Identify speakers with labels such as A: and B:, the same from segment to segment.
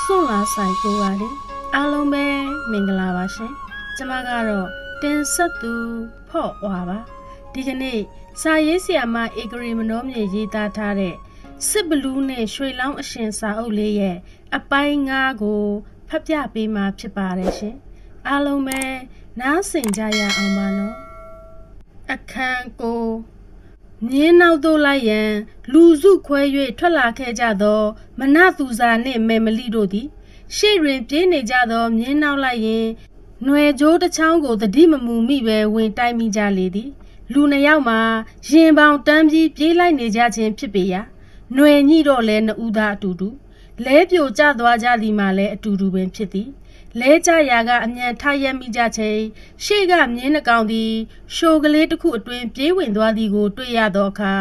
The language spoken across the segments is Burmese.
A: စွန့်လာဆိုင်ကိုပါလေအားလုံးပဲမင်္ဂလာပါရှင်ကျမကတော့တင်ဆက်သူဖော့ဝါပါဒီကနေ့စာရေးဆရာမဧကရီမနောမြေရေးသားထားတဲ့စစ်ဘလူးနဲ့ရွှေလောင်းအရှင်စာအုပ်လေးရဲ့အပိုင်း9ကိုဖတ်ပြပေးမှာဖြစ်ပါတယ်ရှင်အားလုံးပဲနားဆင်ကြရအောင်ပါနော်အခန်းကိုမြင်းနောက်သို့လိုက်ရန်လူစုခွဲ၍ထွက်လာခဲ့ကြသောမနသူဇာနှင့်မေမလိတို့သည်ရှေ့တွင်ပြေးနေကြသောမြင်းနောက်လိုက်ရင်ຫນွယ်ကြိုးတစ်ချောင်းကိုတတိမမူမိပဲဝင်တိုက်မိကြလေသည်လူနှစ်ယောက်မှာရင်ပေါင်တန်းပြီးပြေးလိုက်နေကြခြင်းဖြစ်ပေရာຫນွယ်ညိတော့လဲနှစ်ဦးသားအတူတူလဲပြိုကျသွားကြသည်မှလည်းအတူတူပင်ဖြစ်သည်လဲကြရာကအမြန်ထရက်မိကြချိန်ရှေ့ကမြင်းနှကောင်သည်ရှိုကလေးတစ်ခုအတွင်ပြေးဝင်သွားသည်ကိုတွေ့ရသောအခါ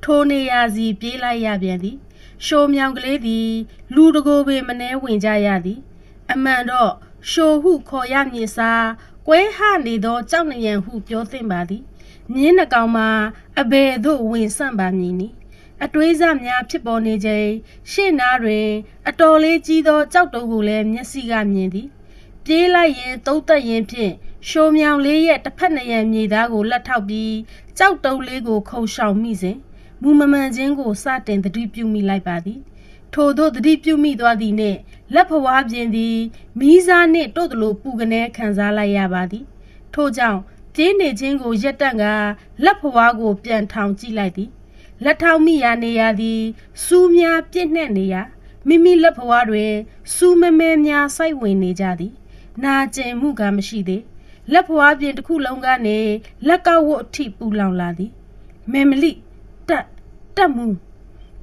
A: ထိုနေရာစီပြေးလိုက်ရပြန်သည်ရှိုမြောင်ကလေးသည်လူတကိုယ်ပင်မနှဲဝင်ကြရသည်အမှန်တော့ရှိုဟုခေါ်ရမည်စားကွဲဟနေသောကြောက်နှရံဟုပြောသင့်ပါသည်မြင်းနှကောင်မှာအဘယ်သို့ဝင်ဆန့်ပါမည်နည်းအတွေးစားများဖြစ်ပေါ်နေချိန်ရှေ့နားတွင်အတော်လေးကြီးသောကြောက်တုံးကိုလည်းမျက်စိကမြင်သည်ပြေးလိုက်ရင်သုံးသက်ရင်ဖြင့်ရှိုမြောင်လေးရဲ့တစ်ဖက်နှရံမြေသားကိုလက်ထောက်ပြီးကြောက်တုံးလေးကိုခုံရှောင်မိစဉ်မူမမှန်ခြင်းကိုစတင်သတိပြုမိလိုက်ပါသည်ထို့သောသတိပြုမိသွားသည်နှင့်လက်ဖွားပြင်းသည်မီးစားနှင့်တို့တလို့ပူကနေခံစားလိုက်ရပါသည်ထို့ကြောင့်ပြေးနေခြင်းကိုရက်တန့်ကလက်ဖွားကိုပြန်ထောင်ကြည့်လိုက်သည်လက်ထောက်မိရာနေရာသည်စူးများပြည့်နှက်နေရာမိမိလက်ဖွားတွင်စူးမဲမဲများစိုက်ဝင်နေကြသည်နာကျင်မှုကမရှိသေးလက်ဖွားပြင်တစ်ခုလုံးကနေလက်ကောက်ဝတ်အထိပူလောင်လာသည်မေမလိတက်မှု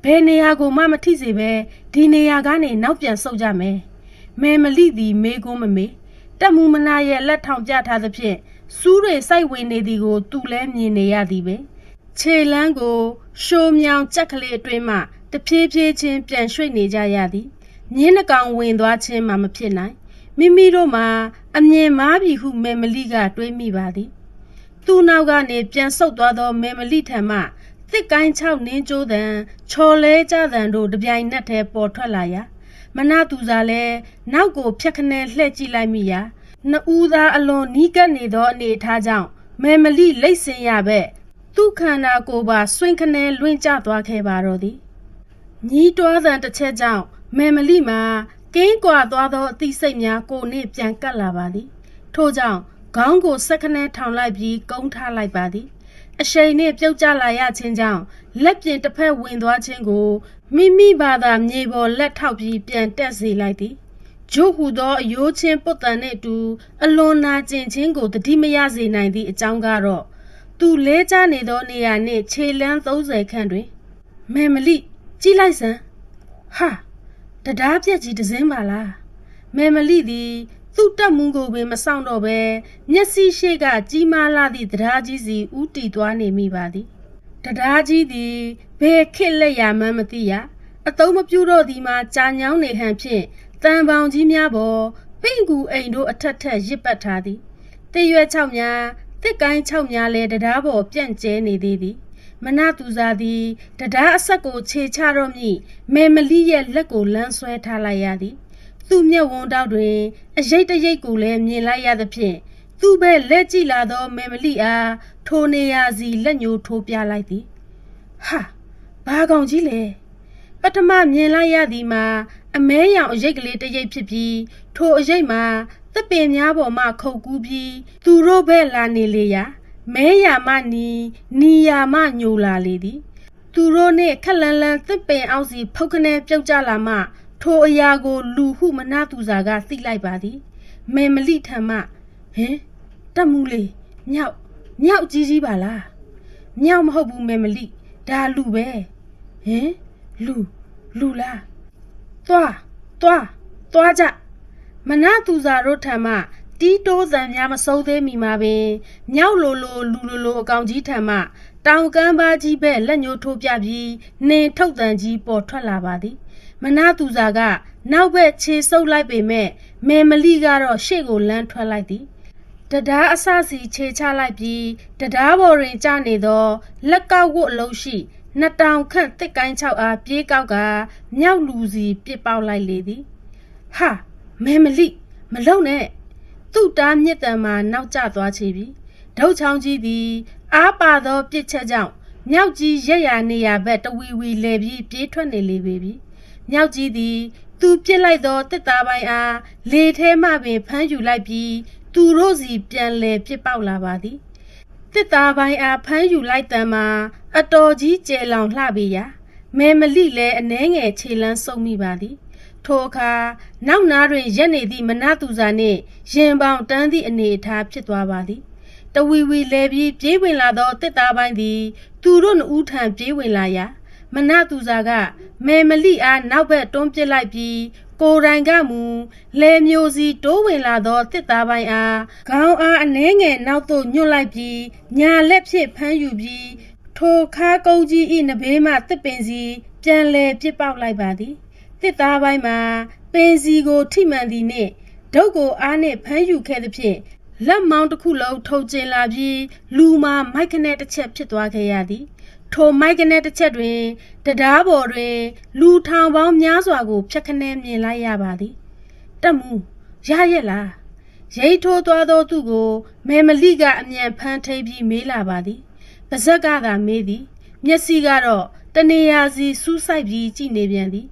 A: ဘယ်နေရာကိုမှမထိစေပဲဒီနေရာကနေနောက်ပြန်ဆုတ်ကြမယ်မေမလိသည်မေကုန်းမမေတက်မှုမနာရဲ့လက်ထောင်ပြထားသဖြင့်စူးတွေစိုက်ဝင်နေသည်ကိုသူလဲမြင်နေရသည်ပဲခြေလန်းကိုရှိုးမြောင်ကြက်ကလေးအတွင်းမှတဖြည်းဖြည်းချင်းပြန်ရွှေ့နေကြရသည်မြင်းနှကောင်ဝင်သွားခြင်းမှမဖြစ်နိုင်မိမိတို့မှာအမြင်မားပြီဟုမေမလိကတွေးမိပါသည်သူ့နောက်ကနေပြန်ဆုတ်သွားသောမေမလိထံမှသစ်ကိုင်းချောက်နင်းကျိုးတံချော်လဲကြတံတို့တပြိုင်နက်တည်းပေါ်ထွက်လာရာမနသူစာလဲနောက်ကိုဖြက်ခနဲလှည့်ကြည့်လိုက်မိရာနှစ်ဦးသားအလွန်နီးကပ်နေသောအနေအထားကြောင့်မေမလိလိတ်ဆင်ရပဲ့သူ့ခန္ဓာကိုယ်ပါဆွင့်ခနဲလွင့်ကျသွားခဲ့ပါတော့သည်ညီးတွားသံတစ်ချက်ကြောင့်မေမလိမှာကင်းကွာသွားသောအသိစိတ်များကိုနှင့်ပြန်ကပ်လာပါသည်ထို့ကြောင့်ခေါင်းကိုဆက်ခနဲထောင်လိုက်ပြီးကုန်းထားလိုက်ပါသည်အရှိန်နှင့်ပြုတ်ကျလာရခြင်းကြောင့်လက်ပြင်တစ်ဖက်ဝင်သွားခြင်းကိုမိမိဘာသာမြေပေါ်လက်ထောက်ပြီးပြန်တက်စေလိုက်သည်ဂျို့ဟူသောအယိုးချင်းပုတ်တန်နှင့်တူအလွန်နာကျင်ခြင်းကိုတတိမရစေနိုင်သည့်အကြောင်းကတော့သူလဲကျနေသောနေရာနှင့်ခြေလန်း30ခန့်တွင်မေမလိကြည့်လိုက်စမ်းဟာတရားပြက်ကြီးတစင်းပါလားမေမလိသည်သူ့တက်မှုကိုပင်မဆောင်တော့ပဲမျက်စိရှိကကြီးမားလာသည့်တရားကြီးစီဥတီသွားနေမိပါသည်တရားကြီးသည်ဘယ်ခစ်လက်ရမှန်းမသိရအသုံးမပြုတော့သည်မှာကြာညောင်းနေဟန်ဖြင့်တန်ပေါင်ကြီးများပေါ်ပိန့်ကူအိမ်တို့အထက်ထက်ရစ်ပတ်ထားသည်တရွက်ချောက်များတစ်ကိုင်းချောက်များလဲတရားပေါ်ပြန့်ကျဲနေသေးသည်မနသူစာသည်တရားအဆက်ကိုခြေချတော့မိမေမလိရဲ့လက်ကိုလမ်းဆွဲထားလိုက်ရသည်သူ့မျက်ဝန်းတောက်တွင်အရိတ်တရိတ်ကိုလည်းမြင်လိုက်ရသဖြင့်သူ့ဘက်လက်ကြည့်လာသောမေမလိအားထိုနေရာစီလက်ညှိုးထိုးပြလိုက်သည်ဟာဘာကောင်ကြီးလဲပထမမြင်လိုက်ရသည်မှာအမဲရောင်အရိတ်ကလေးတရိတ်ဖြစ်ပြီးထိုအရိတ်မှာသပင်များပေါ်မှခုတ်ကူးပြီးသူတို့ဘက်လာနေလေရာမဲယာမနီယာမညိုလာလေသည်သူတို့နှင့်ခက်လန်းလန်းသစ်ပင်အောက်စီဖုတ်ခနဲပြုတ်ကျလာမှထိုအရာကိုလူဟုမနသူစာကသိလိုက်ပါသည်မေမလိထံမှဟင်တက်မှုလေးမြောက်ကြီးပါလားမြောက်မဟုတ်ဘူးမေမလိဒါလူပဲဟင်လူလားသွားကြမနသူစာတို့ထံမှတီးတိုးစံများမစိုးသေးမီမှာပင်မြောက်လိုလူအကောင်ကြီးထံမှတောင်ကမ်းပါကြီးပဲလက်ညှိုးထိုးပြပြီးနှင်ထုတ်တန်ကြီးပေါ်ထွက်လာပါသည်မနသူစာကနောက်ဘက်ခြေဆုပ်လိုက်ပေမဲ့မေမလိကတော့ရှေ့ကိုလမ်းထွက်လိုက်သည်တရားအဆစီခြေချလိုက်ပြီးတရားပေါ်တွင်ကျနေသောလက်ကောက်ဝတ်အလုံးရှိ2000ခန့်တစ်ကိုင်း6အားပြေးကောက်ကမြောက်လူစီပြစ်ပေါက်လိုက်လေသည် ဟာမဲမလိမလုံနဲ့သူ့တားမြစ်တံမှာနောက်ကျသွားချေပြီဒုတ်ချောင်းကြီးသည်အားပါသောပြစ်ချက်ကြောင့်မြောက်ကြီးရက်ရနေရဘက်တဝီဝီလဲပြီးပြေးထွက်နေလေပေပြီမြောက်ကြီးသည်သူပြစ်လိုက်သောတစ်သားပိုင်းအားလေထဲမှပင်ဖမ်းယူလိုက်ပြီးသူတို့စီပြန်လဲပြစ်ပေါက်လာပါသည်တစ်သားပိုင်းအားဖမ်းယူလိုက်တံမှာအတော်ကြီးကျယ်လောင်လှပေရာမဲမလိလည်းအနှဲငယ်ခြေလန်းစုံမိပါသည်ထိုအခါနောက်နားတွင်ရက်နေသည့်မနသူစာနှင့်ရင်ပေါင်တန်းသည့်အနေအထားဖြစ်သွားပါသည်တဝီဝီလဲပြီးပြေးဝင်လာသောတစ်သားပိုင်းသည်သူတို့နှစ်ဦးထံပြေးဝင်လာရာမနသူစာကမဲမလိအားနောက်ဘက်တွန်းပစ်လိုက်ပြီးကိုယ်တိုင်ကမူလဲမျိုးစီတိုးဝင်လာသောတစ်သားပိုင်းအားခေါင်းအားအနှဲငယ်နောက်သို့ညွတ်လိုက်ပြီးညာလက်ဖြင့်ဖမ်းယူပြီးထိုခါကုန်းကြီး၏နဘေးမှတစ်ပင်စီပြန်လဲပစ်ပေါက်လိုက်ပါသည်တစ်သားပိုင်းမှာပင်စီကိုထိမှန်သည်နှင့်ဒုတ်ကိုအားနှင့်ဖမ်းယူခဲ့သဖြင့်လက်မောင်းတစ်ခုလုံးထုတ်ကျင်လာပြီးလူမှာမိုက်ခနဲ့တစ်ချက်ဖြစ်သွားခဲ့ရသည်ထိုမိုက်ကနေတစ်ချက်တွင်တရားပေါ်တွင်လူထောင်ပေါင်းများစွာကိုဖြတ်ခနဲမြင်လိုက်ရပါသည်တက်မူရရက်လားရိတ်ထိုးသွားသောသူကိုမဲမလိကအမြန်ဖမ်းထိပ်ပြီးမေးလာပါသည်ပါဇက်ကသာမေးသည်မျက်စိကတော့တနေရာစီစူးစိုက်ပြီးကြည့်နေပြန်သည်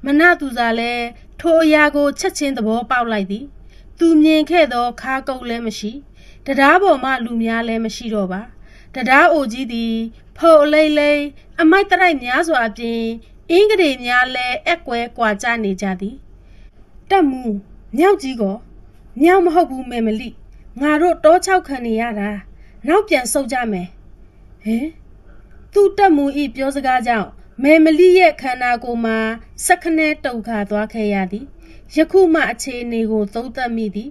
A: မနသူစာလည်းထိုအရာကိုချက်ချင်းသဘောပေါက်လိုက်သည်သူမြင်ခဲ့သောခါကုတ်လည်းမရှိတရားပေါ်မှလူများလည်းမရှိတော့ပါတရားအိုကြီးသည်ဖုတ်အလိမ့်လိမ့်အမိုက်တရိုက်များစွာအပြင်အင်္ဂရေများလည်းအက်ကွဲကွာကြနေကြသည်တက်မူမြောက်ကြီးကောမြောက်မဟုတ်ဘူးမဲမလိငါတို့တောချောက်ခံနေရတာနောက်ပြန်ဆုတ်ကြမယ်ဟင်သူ့တက်မူဤပြောစကားကြောင့်မဲမလိရဲ့ခန္ဓာကိုယ်မှာစက္ကနဲတုန်ခါသွားခဲ့ရသည်ယခုမှအခြေအနေကိုသုံးသပ်မိသည်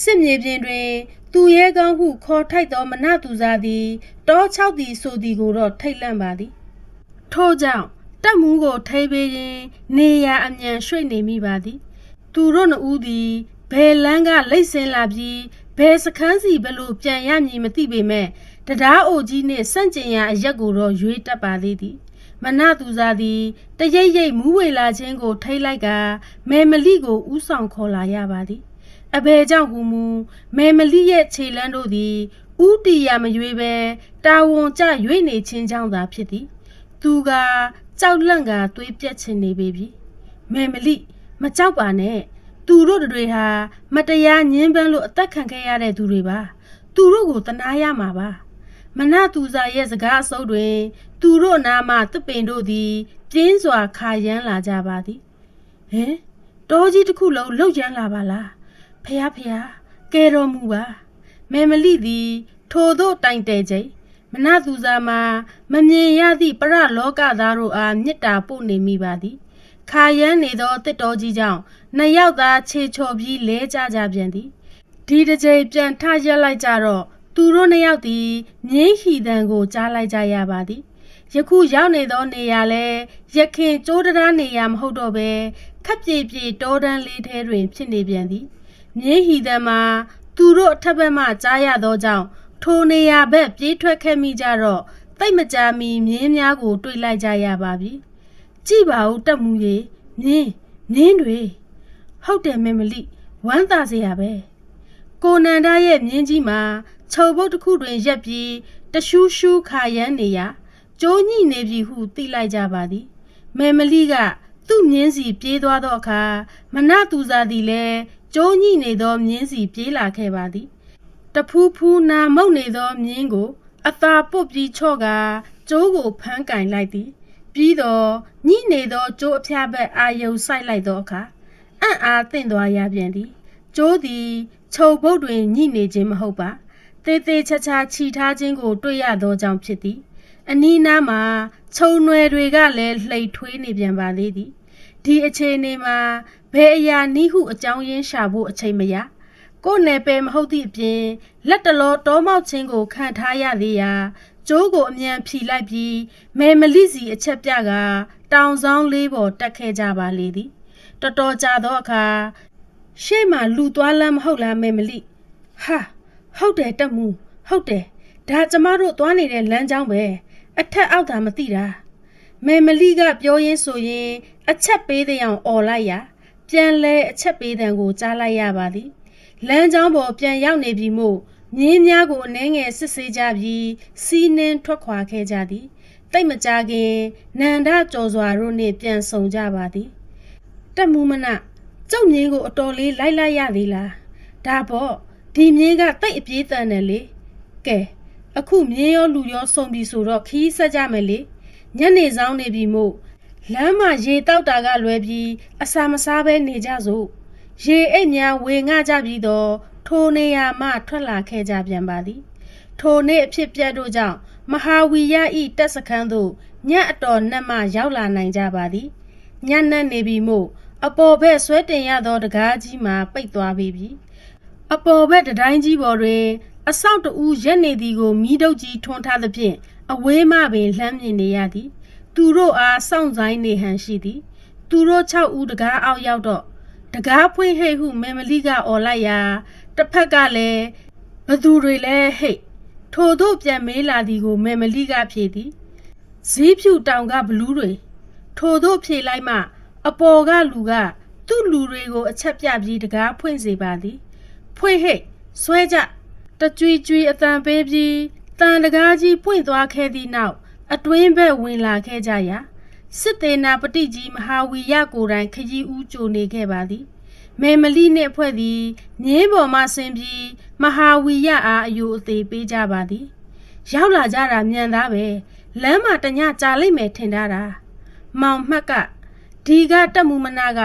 A: စစ်မြေပြင်တွင်သူရဲကောင်းဟုခေါ်ထိုက်သောမနသူစားသည်တောချောက်သည်ဆိုသည်ကိုတော့ထိတ်လန့်ပါသည်ထို့ကြောင့်တက်မှုကိုထိပေးရင်းနေရာအမြန်ရွှေ့နေမိပါသည်သူတို့နှစ်ဦးသည်ဘယ်လန်းကလိမ့်ဆင်းလာပြီးဘယ်စခန်းစီဘလို့ပြန်ရမည်မသိပေမဲ့တရားအိုကြီးနှင့်စန့်ကျင်ရာအရက်ကိုတော့ရွေးတတ်ပါသေးသည်မနသူစားသည်တရိပ်ရိပ်မူးဝေလာခြင်းကိုထိတ်လိုက်ကမဲမလိကိုဥဆောင်ခေါ်လာရပါသည်အဘယ်ကြောင့်ဟူမူမဲမလိရဲ့ခြေလန်းတို့သည်ဥတီရမရွေးပဲတာဝန်ကျရွေ့နေခြင်းကြောင့်သာဖြစ်သည်သူကကြောက်လန့်ကသွေးပြက်ချင်နေပေပြီမဲမလိမကြောက်ပါနဲ့သူတို့တွေဟာမတရားညှင်းပန်းလို့အသက်ခံခဲ့ရတဲ့သူတွေပါသူတို့ကိုတနာရမှာပါမနသူစားရဲ့စကားအစုပ်တွင်သူတို့နာမှသပင်တို့သည်ပြင်းစွာခါရမ်းလာကြပါသည်ဟင်တောကြီးတစ်ခုလုံးလှုပ်ရမ်းလာပါလားဖះဖះကဲတော်မူပါမဲမလိသည်ထိုသို့တိုင်တဲချိန်မနသူစားမှာမမြင်ရသည့်ပရလောကသားတို့အားမေတ္တာပို့နေမိပါသည်ခါရမ်းနေသောတစ်တော်ကြီးကြောင့်နှစ်ယောက်သာခြေချော်ပြီးလဲကြပြန်သည်ဒီတစ်ချိန်ပြန်ထရက်လိုက်ကြတော့သူတို့နှစ်ယောက်သည်မြင်းဟီတန်ကိုကြားလိုက်ကြရပါသည်ယခုရောက်နေသောနေရာလဲရခင်ကျိုးတရားနေရာမဟုတ်တော့ဘဲခပ်ပြေပြေတောတန်းလေးထဲတွင်ဖြစ်နေပြန်သည်မြင်းဟီတန်မှာသူတို့အထက်ဘက်မှကြားရသောကြောင့်ထိုနေရာဘက်ပြေးထွက်ခဲ့မိကြတော့တိတ်မကြမီမြင်းများကိုတွေ့လိုက်ကြရပါပြီကြည့်ပါဦးတက်မှုရေမြင်းတွေဟုတ်တယ်မဲမလိဝမ်းသာစရာပဲကိုနန္ဒာရဲ့မြင်းကြီးမှာခြုံပုတ်တစ်ခုတွင်ရက်ပြီးတရှူးရှူးခါရမ်းနေရကျိုးညိနေပြီဟုသိလိုက်ကြပါသည်မဲမလိကသူ့မြင်းစီပြေးသွားသောအခါမနသူစားသည်လည်းကျိုးညိနေသောမြင်းစီပြေးလာခဲ့ပါသည်တဖူးဖူးနာမုတ်နေသောမြင်းကိုအသာပုတ်ပြီးချော့ကာကျိုးကိုဖမ်းကင်လိုက်သည်ပြီးတော့ညိနေသောကျိုးအဖျားဘက်အာယုံဆိုင်လိုက်သောအခါအံ့အားသင့်သွားရပြန်သည်ကျိုးသည်ခြုံပုတ်တွင်ညိနေခြင်းမဟုတ်ပါတေးသေးချာချာခြိထားခြင်းကိုတွေ့ရသောကြောင့်ဖြစ်သည်အနီးနားမှာခြုံနွယ်တွေကလည်းလှိတ်ထွေးနေပြန်ပါသေးသည်ဒီအခြေအနေမှာဘယ်အရာနည်းဟုအကြောင်းရင်းရှာဖို့အချိန်မရကိုယ်နယ်ပယ်မဟုတ်သည့်အပြင်လက်တလောတောမောက်ခြင်းကိုခံထားရသေးရာကျိုးကိုအမြန်ဖြီလိုက်ပြီးမဲမလိစီအချက်ပြကတောင်ဆောင်လေးပေါ်တက်ခဲ့ကြပါလေသည်တော်တော်ကြာသောအခါရှေ့မှာလူသွားလမ်းမဟုတ်လားမဲမလိဟာဟုတ်တယ်တက်မှုဟုတ်တယ်ဒါကျမတို့သွားနေတဲ့လမ်းကြောင်းပဲအထက်အောက်သာမသိတာမဲမလိကပြောရင်းဆိုရင်အချက်ပေးတဲ့အောင်អော်လိုက်ရာ ပြန်လဲအချက်ပေးတဲ့ကိုကြားလိုက်ရပါသည်လမ်းကြောင်းပေါ်ပြန်ရောက်နေပြီမို့မြင်းများကိုအနှဲငယ်စစ်ဆေးကြပြီးစီးနှင်းထွက်ခွာခဲ့ကြသည်တိတ်မကြခင်နန္ဒကြော်စွာတို့နှင့်ပြန်ဆောင်ကြပါသည်တက်မှုမနကျုပ်မြင်းကိုအတော်လေးလိုက်လိုက်ရသည်လားဒါပေါ့ဒီမြင်းကတိတ်အပြေးတန်တယ်လေကဲအခုမြင်းရောလူရောစုံပြီဆိုတော့ခီးဆက်ကြမယ်လေညနေဆောင်နေပြီမို့လမ်းမှာရေတောက်တာကလွယ်ပြီးအစာမစားဘဲနေကြစို့ရေအိတ်များဝေငှကြပြီးတော့ထိုနေရာမှထွက်လာခဲ့ကြပြန်ပါသည်ထိုနေ့အဖြစ်ပြတ်တို့ကြောင့်မဟာဝီရဤတက်စခန်းသို့ညအတော်နှက်မှရောက်လာနိုင်ကြပါသည်ညနှက်နေပြီမို့အပေါ်ဘက်ဆွဲတင်ရသောတကားကြီးမှာပိတ်သွားပြီအပေါ်ဘက်တတိုင်းကြီးပေါ်တွင်အဆောက်တူရက်နေသည်ကိုမီးတုပ်ကြီးထွန်းထားသဖြင့်အဝေးမှပင်လှမ်းမြင်နေရသည်သူတို့အားစောင့်ဆိုင်နေဟန်ရှိသည်သူတို့6ဦးတကားအောက်ရောက်တော့တကားဖွင့်ဟိတ်ဟုမေမလီကအော်လိုက်ရာတစ်ဖက်ကလည်းဘသူတွေလဲဟိတ်ထို့သို့ပြန်မေးလာသည်ကိုမေမလီကဖြေသည်ဇီးဖြူတောင်ကဘလူးတွေထို့သို့ဖြေလိုက်မှအပေါ်ကလူကသူ့လူတွေကိုအချက်ပြပြီးတကားဖွင့်စေပါသည်ဖွင့်ဟိတ်ဆွဲကြတကြွီကြွီအတန်ပေးပြီးတန်တကားကြီးပွင့်သွားခဲ့သည့်နောက်အတွင်းဘက်ဝင်လာခဲ့ကြရာစစ်သေးနာပတိကြီးမဟာဝီရကိုယ်တိုင်ခရီးဦးကြိုနေခဲ့ပါသည်မေမလီနှင့်ဖွဲ့သည်မြင်းပေါ်မှဆင်းပြီးမဟာဝီရအားအယိုအသေးပေးကြပါသည်ရောက်လာကြတာမြန်သားပဲလမ်းမှာတညကြာလိမ့်မယ်ထင်ထားတာမောင်မှတ်ကဒီကတက်မှုမနာက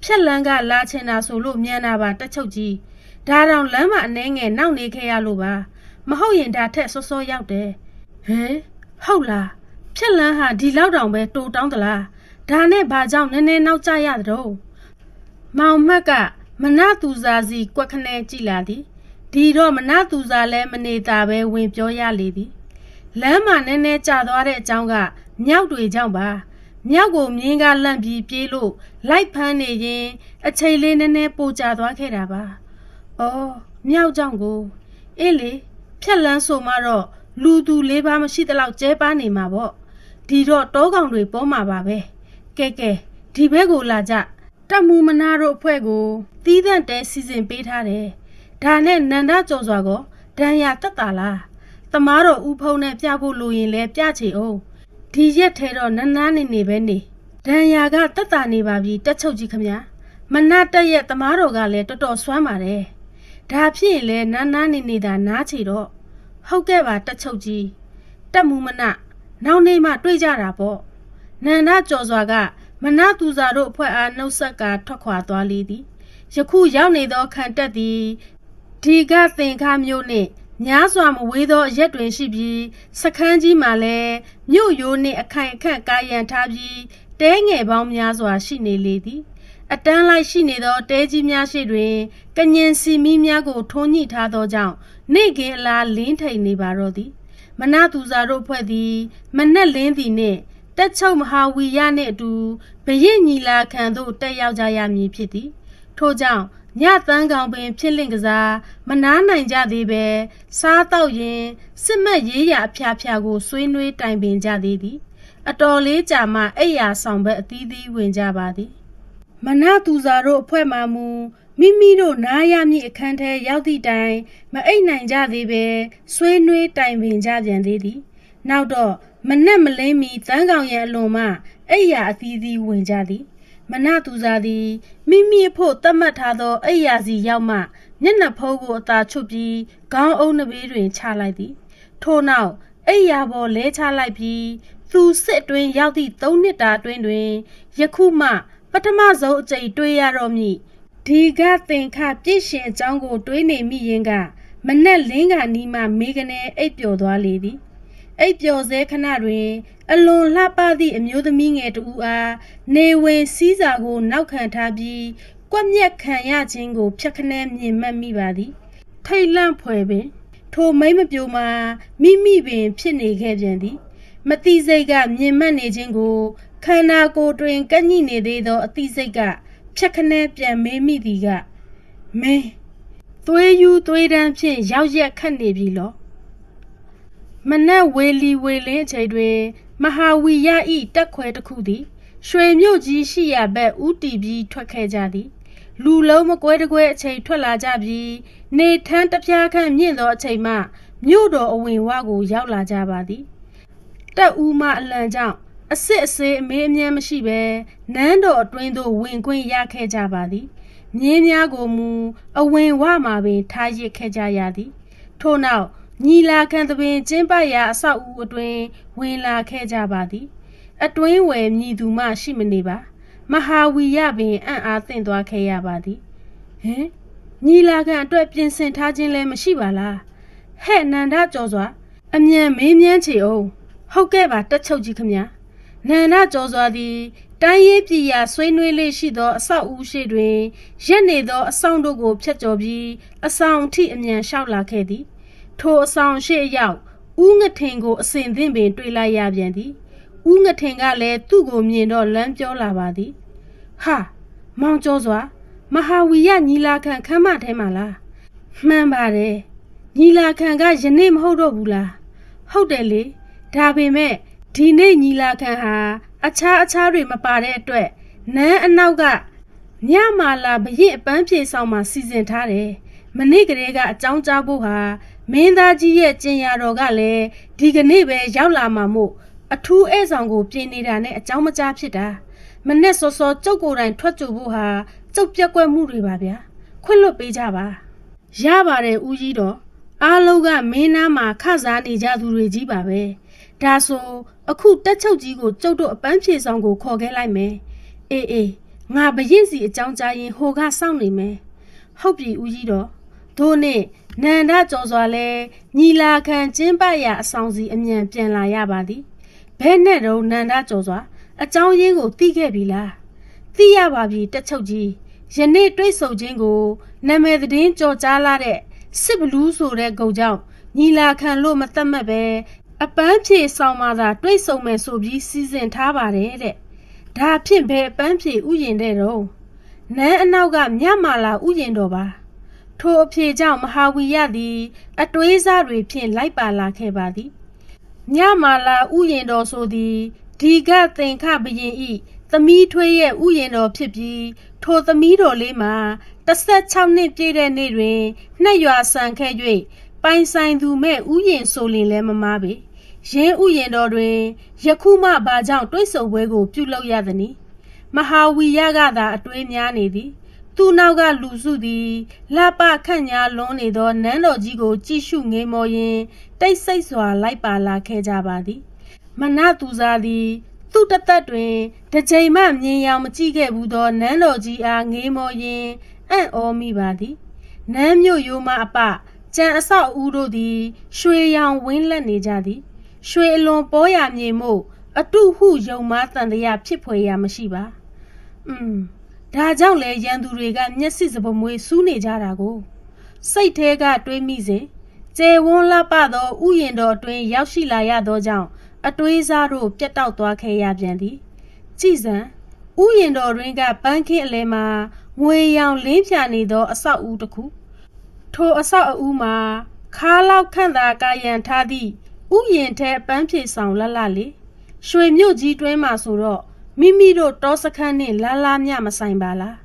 A: ဖြက်လန်းကလာချင်တာဆိုလို့မြန်တာပါတက်ချုပ်ကြီးဒါတောင်လမ်းမှာအနှဲငယ်နောက်နေခဲ့ရလို့ပါမဟုတ်ရင်ဒါထက်စောစောရောက်တယ်ဟဲဟုတ်လားဖြက်လန်းဟာဒီလောက်တောင်ပဲတိုးတောင်းသလားဒါနဲ့ဘာကြောင့်နည်းနည်းနောက်ကျရသတော့မောင်မက်ကမနသူစာစီကွက်ခနဲကြည့်လာသည်ဒီတော့မနသူစာလဲမနေတာပဲဝင်ပြောရလေသည်လမ်းမှာနည်းနည်းကျသွားတဲ့အကြောင်းကမြောက်တွေကြောင့်ပါမြောက်ကိုမြင်းကားလန့်ပြီးပြေးလို့လိုက်ဖမ်းနေရင်အချိန်လေးနည်းနည်းပိုကျသွားခဲ့တာပါအော်မြောက်ကြောင့်ကိုအေးလေဖြက်လန်းဆိုမှတော့လူသူလေးပါမရှိသလောက်ကျဲပါနေမှာပေါ့ဒီတော့တောကောင်တွေပေါ်မှာပါပဲကဲဒီဘက်ကိုလာကြတက်မှုမနာတို့အဖွဲ့ကိုတီးသန့်တဲစီစဉ်ပေးထားတယ်ဒါနဲ့နန္ဒကြော်စွာကဒဏ်ရာတက်တာလားတမားတော်ဦးဖုံးနဲ့ပြဖို့လိုရင်လဲပြချေအောင်ဒီရက်ထဲတော့နန်းနာနေပဲနေဒဏ်ရာကတက်တာနေပါပြီတက်ချုပ်ကြီးခမညာမနတက်ရက်တမားတော်ကလည်းတော်တော်ဆွမ်းပါတယ်ဒါဖြစ်ရင်လဲနန်းနာနေတာနားချေတော့ဟုတ်ကဲ့ပါတက်ချုပ်ကြီးတက်မှုမနနောက်နေ့မှတွေ့ကြတာပေါ့နန္ဒကြော်စွာကမနသူစာတို့အဖွဲ့အားနှုတ်ဆက်ကထွက်ခွာသွားလေသည်ယခုရောက်နေသောခံတက်သည်ဒီကသင်္ခါမျိုးနှင့်များစွာမဝေးသောအရက်တွင်ရှိပြီးစခန်းကြီးမှာလည်းမြို့ရိုးနှင့်အခိုင်အခန့်ကာရန်ထားပြီးတဲငယ်ပေါင်းများစွာရှိနေလေသည်အတန်းလိုက်ရှိနေသောတဲကြီးများရှိတွင်ကညင်စီမီများကိုထုံးညှိထားသောကြောင့်နေကင်းအလားလင်းထိန်နေပါတော့သည်မနသူစာတို့ဖွဲ့သည်မနက်လင်းသည်နှင့်တက်ချုပ်မဟာဝီရနှင့်အတူဘရင်ညီလာခံသို့တက်ရောက်ကြရမည်ဖြစ်သည်ထို့ကြောင့်ညတန်းကောင်ပင်ဖြစ်လင့်ကစားမနားနိုင်ကြသေးပဲစားတော့ရင်စစ်မက်ရေးရာအဖျားဖျားကိုဆွေးနွေးတိုင်ပင်ကြသေးသည်အတော်လေးကြာမှအိယာဆောင်ဘက်အသီးသီးဝင်ကြပါသည်မနသူစာတို့အဖွဲ့မှမူမိမိတို့နားရမည့်အခန်းထဲရောက်သည့်တိုင်မအိပ်နိုင်ကြသေးပဲဆွေးနွေးတိုင်ပင်ကြပြန်သေးသည်နောက်တော့မနက်မလင်းမီတန်းကောင်ရဲ့အလွန်မှအိယာအသီးသီးဝင်ကြသည်မနသူစာသည်မိမိအဖို့သတ်မှတ်ထားသောအိယာစီရောက်မှမျက်နှာဖုံးကိုအသာချွတ်ပြီးခေါင်းအုံးနှဘေးတွင်ချလိုက်သည်ထို့နောက်အိယာပေါ်လဲချလိုက်ပြီးသူစစ်အတွင်းရောက်သည့်3နှစ်တာအတွင်းတွင်ယခုမှပထမဆုံးအကြိမ်တွေ့ရတော့မည်ဒီကသင်္ခပြည့်ရှင်အကြောင်းကိုတွေးနေမိရင်ကမနက်လင်းကနီးမှမေကနေအိပ်ပျော်သွားလေသည်အိပ်ပျော်စေခဏတွင်အလွန်လှပသည့်အမျိုးသမီးငယ်တူအားနေဝင်စည်းစာကိုနောက်ခံထားပြီးကွက်မြက်ခံရခြင်းကိုဖြတ်ခနဲမြင်မှတ်မိပါသည်ထိတ်လန့်ဖွယ်ပင်ထိုမိမ့်မပြိုမှာမိပင်ဖြစ်နေခဲ့ပြန်သည်မတိစိတ်ကမြင်မှတ်နေခြင်းကိုခန္ဓာကိုယ်တွင်ကန့်ညိနေသေးသောအတိစိတ်ကဖြတ်ခနဲပြန်မေးမိသည်ကမင်းသွေးယူသွေးတန်းဖြင့်ရောက်ရက်ခတ်နေပြီလောမနက်ဝေလီဝေလင်းအချိန်တွင်မဟာဝီရဤတက်ခွဲတစ်ခုသည် ရွှေမြို့ကြီးရှိရာဘက်ဦးတီပြီးထွက်ခဲ့ကြသည်လူလုံးမကွဲတကွဲအချိန်ထွက်လာကြပြီးနေထန်းတပြားခန့်မြင့်သောအချိန်မှမြို့တော်အဝင်ဝကိုရောက်လာကြပါသည်တက်ဦးမှအလံကြောင့်အစစ်အဆေးအမေးအမြန်းမရှိဘဲနန်းတော်အတွင်းသို့ဝင်ခွင့်ရခဲ့ကြပါသည်မြင်းများကိုမူအဝင်ဝမှာပင်ထားရစ်ခဲ့ကြရသည်ထို့နောက်ညီလာခံသဘင်ကျင်းပရာအဆောက်အဦအတွင်းဝင်လာခဲ့ကြပါသည်အတွင်းဝယ်မြည်သူမှရှိမနေပါမဟာဝီရပင်အံ့အားသင့်သွားခဲ့ရပါသည်ဟင်ညီလာခံအတွက်ပြင်ဆင်ထားခြင်းလည်းမရှိပါလားဟဲ့နန္ဒကျော်စွာအမြန်မေးမြန်းချေအောင်ဟုတ်ကဲ့ပါတက်ချုပ်ကြီးခမညာနန္ဒကျော်စွာသည်တိုင်းရေးပြည်ရာဆွေးနွေးလေးရှိသောအဆောက်အဦရှိတွင်ရက်နေသောအဆောင်တို့ကိုဖျက်ကျော်ပြီးအဆောင်ထိအမြန်လျှောက်လာခဲ့သည်ထိုအဆောင်ရှိအရောက်ဦးငထင်ကိုအစဉ်သင့်ပင်တွေ့လိုက်ရပြန်သည်ဦးငထင်ကလည်းသူ့ကိုမြင်တော့လမ်းပြောလာပါသည်ဟာမောင်ကျော်စွာမဟာဝီရညီလာခံခမ်းမထဲမှာလားမှန်ပါတယ်ညီလာခံကယနေ့မဟုတ်တော့ဘူးလားဟုတ်တယ်လေဒါပေမဲ့ဒီနေ့ညီလာခံဟာအခြားတွေမပါတဲ့အတွက်နန်းအနောက်ကညမာလာဘရင်အပန်းဖြေဆောင်မှာစီစဉ်ထားတယ်မနေ့ကလေးကအကြောင်းကြားဖို့ဟာမင်းသားကြီးရဲ့ကျင်ရတော်ကလည်းဒီကနေ့ပဲရောက်လာမှာမို့အထူးဧည့်ဆောင်ကိုပြင်နေတာနဲ့အကြောင်းမကြားဖြစ်တာမနဲ့စောစောကျုပ်ကိုယ်တိုင်ထွက်ကြဖို့ဟာကျုပ်ပြက်ကွက်မှုတွေပါဗျာခွင့်လွတ်ပေးကြပါရပါတယ်ဦးကြီးတော်အားလုံးကမင်းနားမှာခစားနေကြသူတွေကြီးပါပဲဒါဆိုအခုတက်ချုပ်ကြီးကိုကျုပ်တို့အပန်းဖြေဆောင်ကိုခေါ်ခဲ့လိုက်မယ်အေးငါဘရင်စီအကြောင်းကြားရင်ဟိုကစောင့်နေမယ်ဟုတ်ပြီဦးကြီးတော်တို့နဲ့နန္ဒကျော်စွာလဲညီလာခံကျင်းပရာအဆောင်စီအမြန်ပြန်လာရပါသည်ဘဲနဲ့တော့နန္ဒကျော်စွာအကြောင်းရင်းကိုသိခဲ့ပြီလားသိရပါပြီတက်ချုပ်ကြီးယနေ့တွေ့ဆုံခြင်းကိုနာမည်သတင်းကြော်ကြားလာတဲ့စစ်ဘလူးဆိုတဲ့ဂုံကြောင့်ညီလာခံလို့မသတ်မှတ်ပဲအပန်းဖြေဆောင်မှသာတွေ့ဆုံမယ်ဆိုပြီးစီစဉ်ထားပါတယ်တဲ့ဒါဖြင့်ပဲအပန်းဖြေဥယျာဉ်တဲ့တော့နန်းအနောက်ကမြမာလာဥယျာဉ်တော်ပါထိုအဖြေကြောင့်မဟာဝီရသည်အတွေးစားတွေဖြင့်လိုက်ပါလာခဲ့ပါသည်မြမာလာဥယျာဉ်တော်ဆိုသည်ဒီကသင်္ခဘရင်ဤသမီးထွေးရဲ့ဥယျာဉ်တော်ဖြစ်ပြီးထိုသမီးတော်လေးမှာ16နှစ်ပြည့်တဲ့နေ့တွင်နှစ်ရွာဆန်ခဲ့၍ပိုင်ဆိုင်သူမဲ့ဥယျာဉ်ဆိုလင်လည်းမမားပေရင်းဥယျာဉ်တော်တွင်ယခုမှဘာကြောင့်တွေ့ဆုံပွဲကိုပြုလုပ်ရသနည်းမဟာဝီရကသာအတွေးများနေသည်သူ့နောက်ကလူစုသည်လှပခန့်ညာလွန်နေသောနန်းတော်ကြီးကိုကြည့်ရှုငေးမောရင်းတိတ်ဆိတ်စွာလိုက်ပါလာခဲ့ကြပါသည်မနသူစားသည်သူ့တသက်တွင်တစ်ချိန်မှမြင်ရောင်မကြည့်ခဲ့ဘူးသောနန်းတော်ကြီးအားငေးမောရင်းအံ့ဩမိပါသည်နန်းမြို့ရိုးမအပကြံအဆောက်အဦတို့သည်ရွှေရောင်ဝင်းလက်နေကြသည်ရွှေအလွန်ပေါ်ရမြေမို့အတုဟုယုံမားတန်တရားဖြစ်ဖွယ်ရာမရှိပါဒါကြောင့်လေရန်သူတွေကမျက်စိစပမွေးစူးနေကြတာကိုစိတ်ထဲကတွေးမိစဉ်ကျေဝန်းလှပသောဥယျာဉ်တော်အတွင်းရောက်ရှိလာရသောကြောင့်အတွေးစားတို့ပြတ်တောက်သွားခဲ့ရပြန်သည်ကြည်စံဥယျာဉ်တော်တွင်ကပန်းခင်းအလဲမှာငွေရောင်လင်းပြနေသောအဆောက်အဦတစ်ခုထိုအဆောက်အဦမှာခါလောက်ခန့်သာကာယံထားသည့်ဥယျာဉ်ထဲပန်းဖြေဆောင်လှလှလေးရွှေမြို့ကြီးတွင်းမှာဆိုတော့မိမိတို့တောစခန်းနှင့်လာမြမဆိုင်ပါလား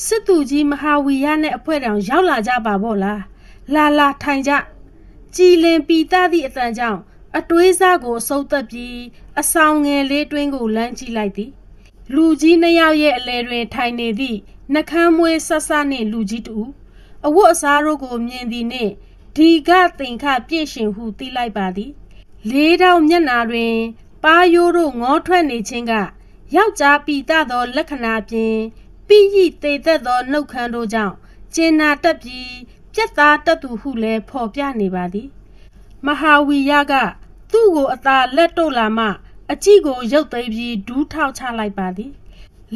A: စစ်သူကြီးမဟာဝီရနဲ့အဖွဲ့တောင်ရောက်လာကြပါပေါ့လားလာထိုင်ကြကြည်လင်ပီသားသည့်အတန်ကြောင့်အတွေးစားကိုအဆုတ်သက်ပြီးအဆောင်ငယ်လေးတွင်းကိုလမ်းကြည့်လိုက်သည်လူကြီးနှစ်ယောက်ရဲ့အလဲတွင်ထိုင်နေသည့်နှကမ်းမွေးဆဆနှင့်လူကြီးတူအဝတ်အစားတို့ကိုမြင်သည်နှင့်ဒီကသင်္ခပြည့်ရှင်ဟုသိလိုက်ပါသည်လေးတောင်မျက်နာတွင်ပါးရိုးတို့ငေါထွက်နေခြင်းကယောက်ျားပီတသောလက္ခဏာပြင်ပိယိတေသက်သောနှုတ်ခမ်းတို့ကြောင့်ကျင်နာတက်ပြီးပြက်သားတက်သူဟုလည်းဖော်ပြနေပါသည်မဟာဝီရကသူ့ကိုအသာလက်တို့လာမှအကြည့်ကိုရုပ်သိမ်းပြီးဒူးထောက်ချလိုက်ပါသည်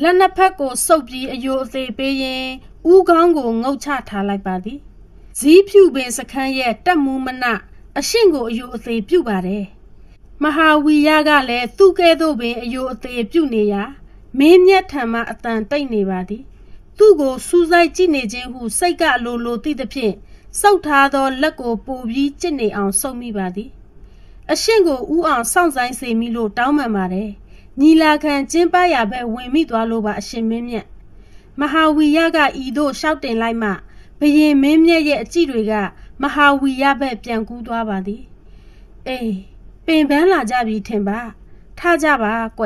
A: လက်နှစ်ဖက်ကိုစုပ်ပြီးအယိုအသေးပေးရင်းဦးခေါင်းကိုငုတ်ချထားလိုက်ပါသည်ဇီးဖြူပင်စခန်းရဲ့တက်မူးမနအရှင့်ကိုအယိုအသေးပြုတ်ပါတယ်မဟာဝီရကလည်းသူ့ကဲ့သို့ပင်အယိုအသေးပြုတ်နေရာမင်းမြတ်ထံမှအတန်တိတ်နေပါသည်သူ့ကိုစူးစိုက်ကြည့်နေခြင်းဟုစိတ်ကလိုသိသဖြင့်စောက်ထားသောလက်ကိုပိုပြီးကျစ်နေအောင်ဆုပ်မိပါသည်အရှင့်ကိုဥအောင်စောင့်ဆိုင်စေမိလို့တောင်းပန်ပါတယ် ညီလာခံကျင်းပရာဘက်ဝင်မိသွားလို့ပါအရှင်မင်းမြတ်မဟာဝီရကဤသို့ရှောက်တင်လိုက်မှဘယင်မင်းမြတ်ရဲ့အကြည့်တွေကမဟာဝီရဘက်ပြန်ကူးသွားပါသည်အေးပင်ပန်းလာကြပြီထင်ပါထကြပါကွ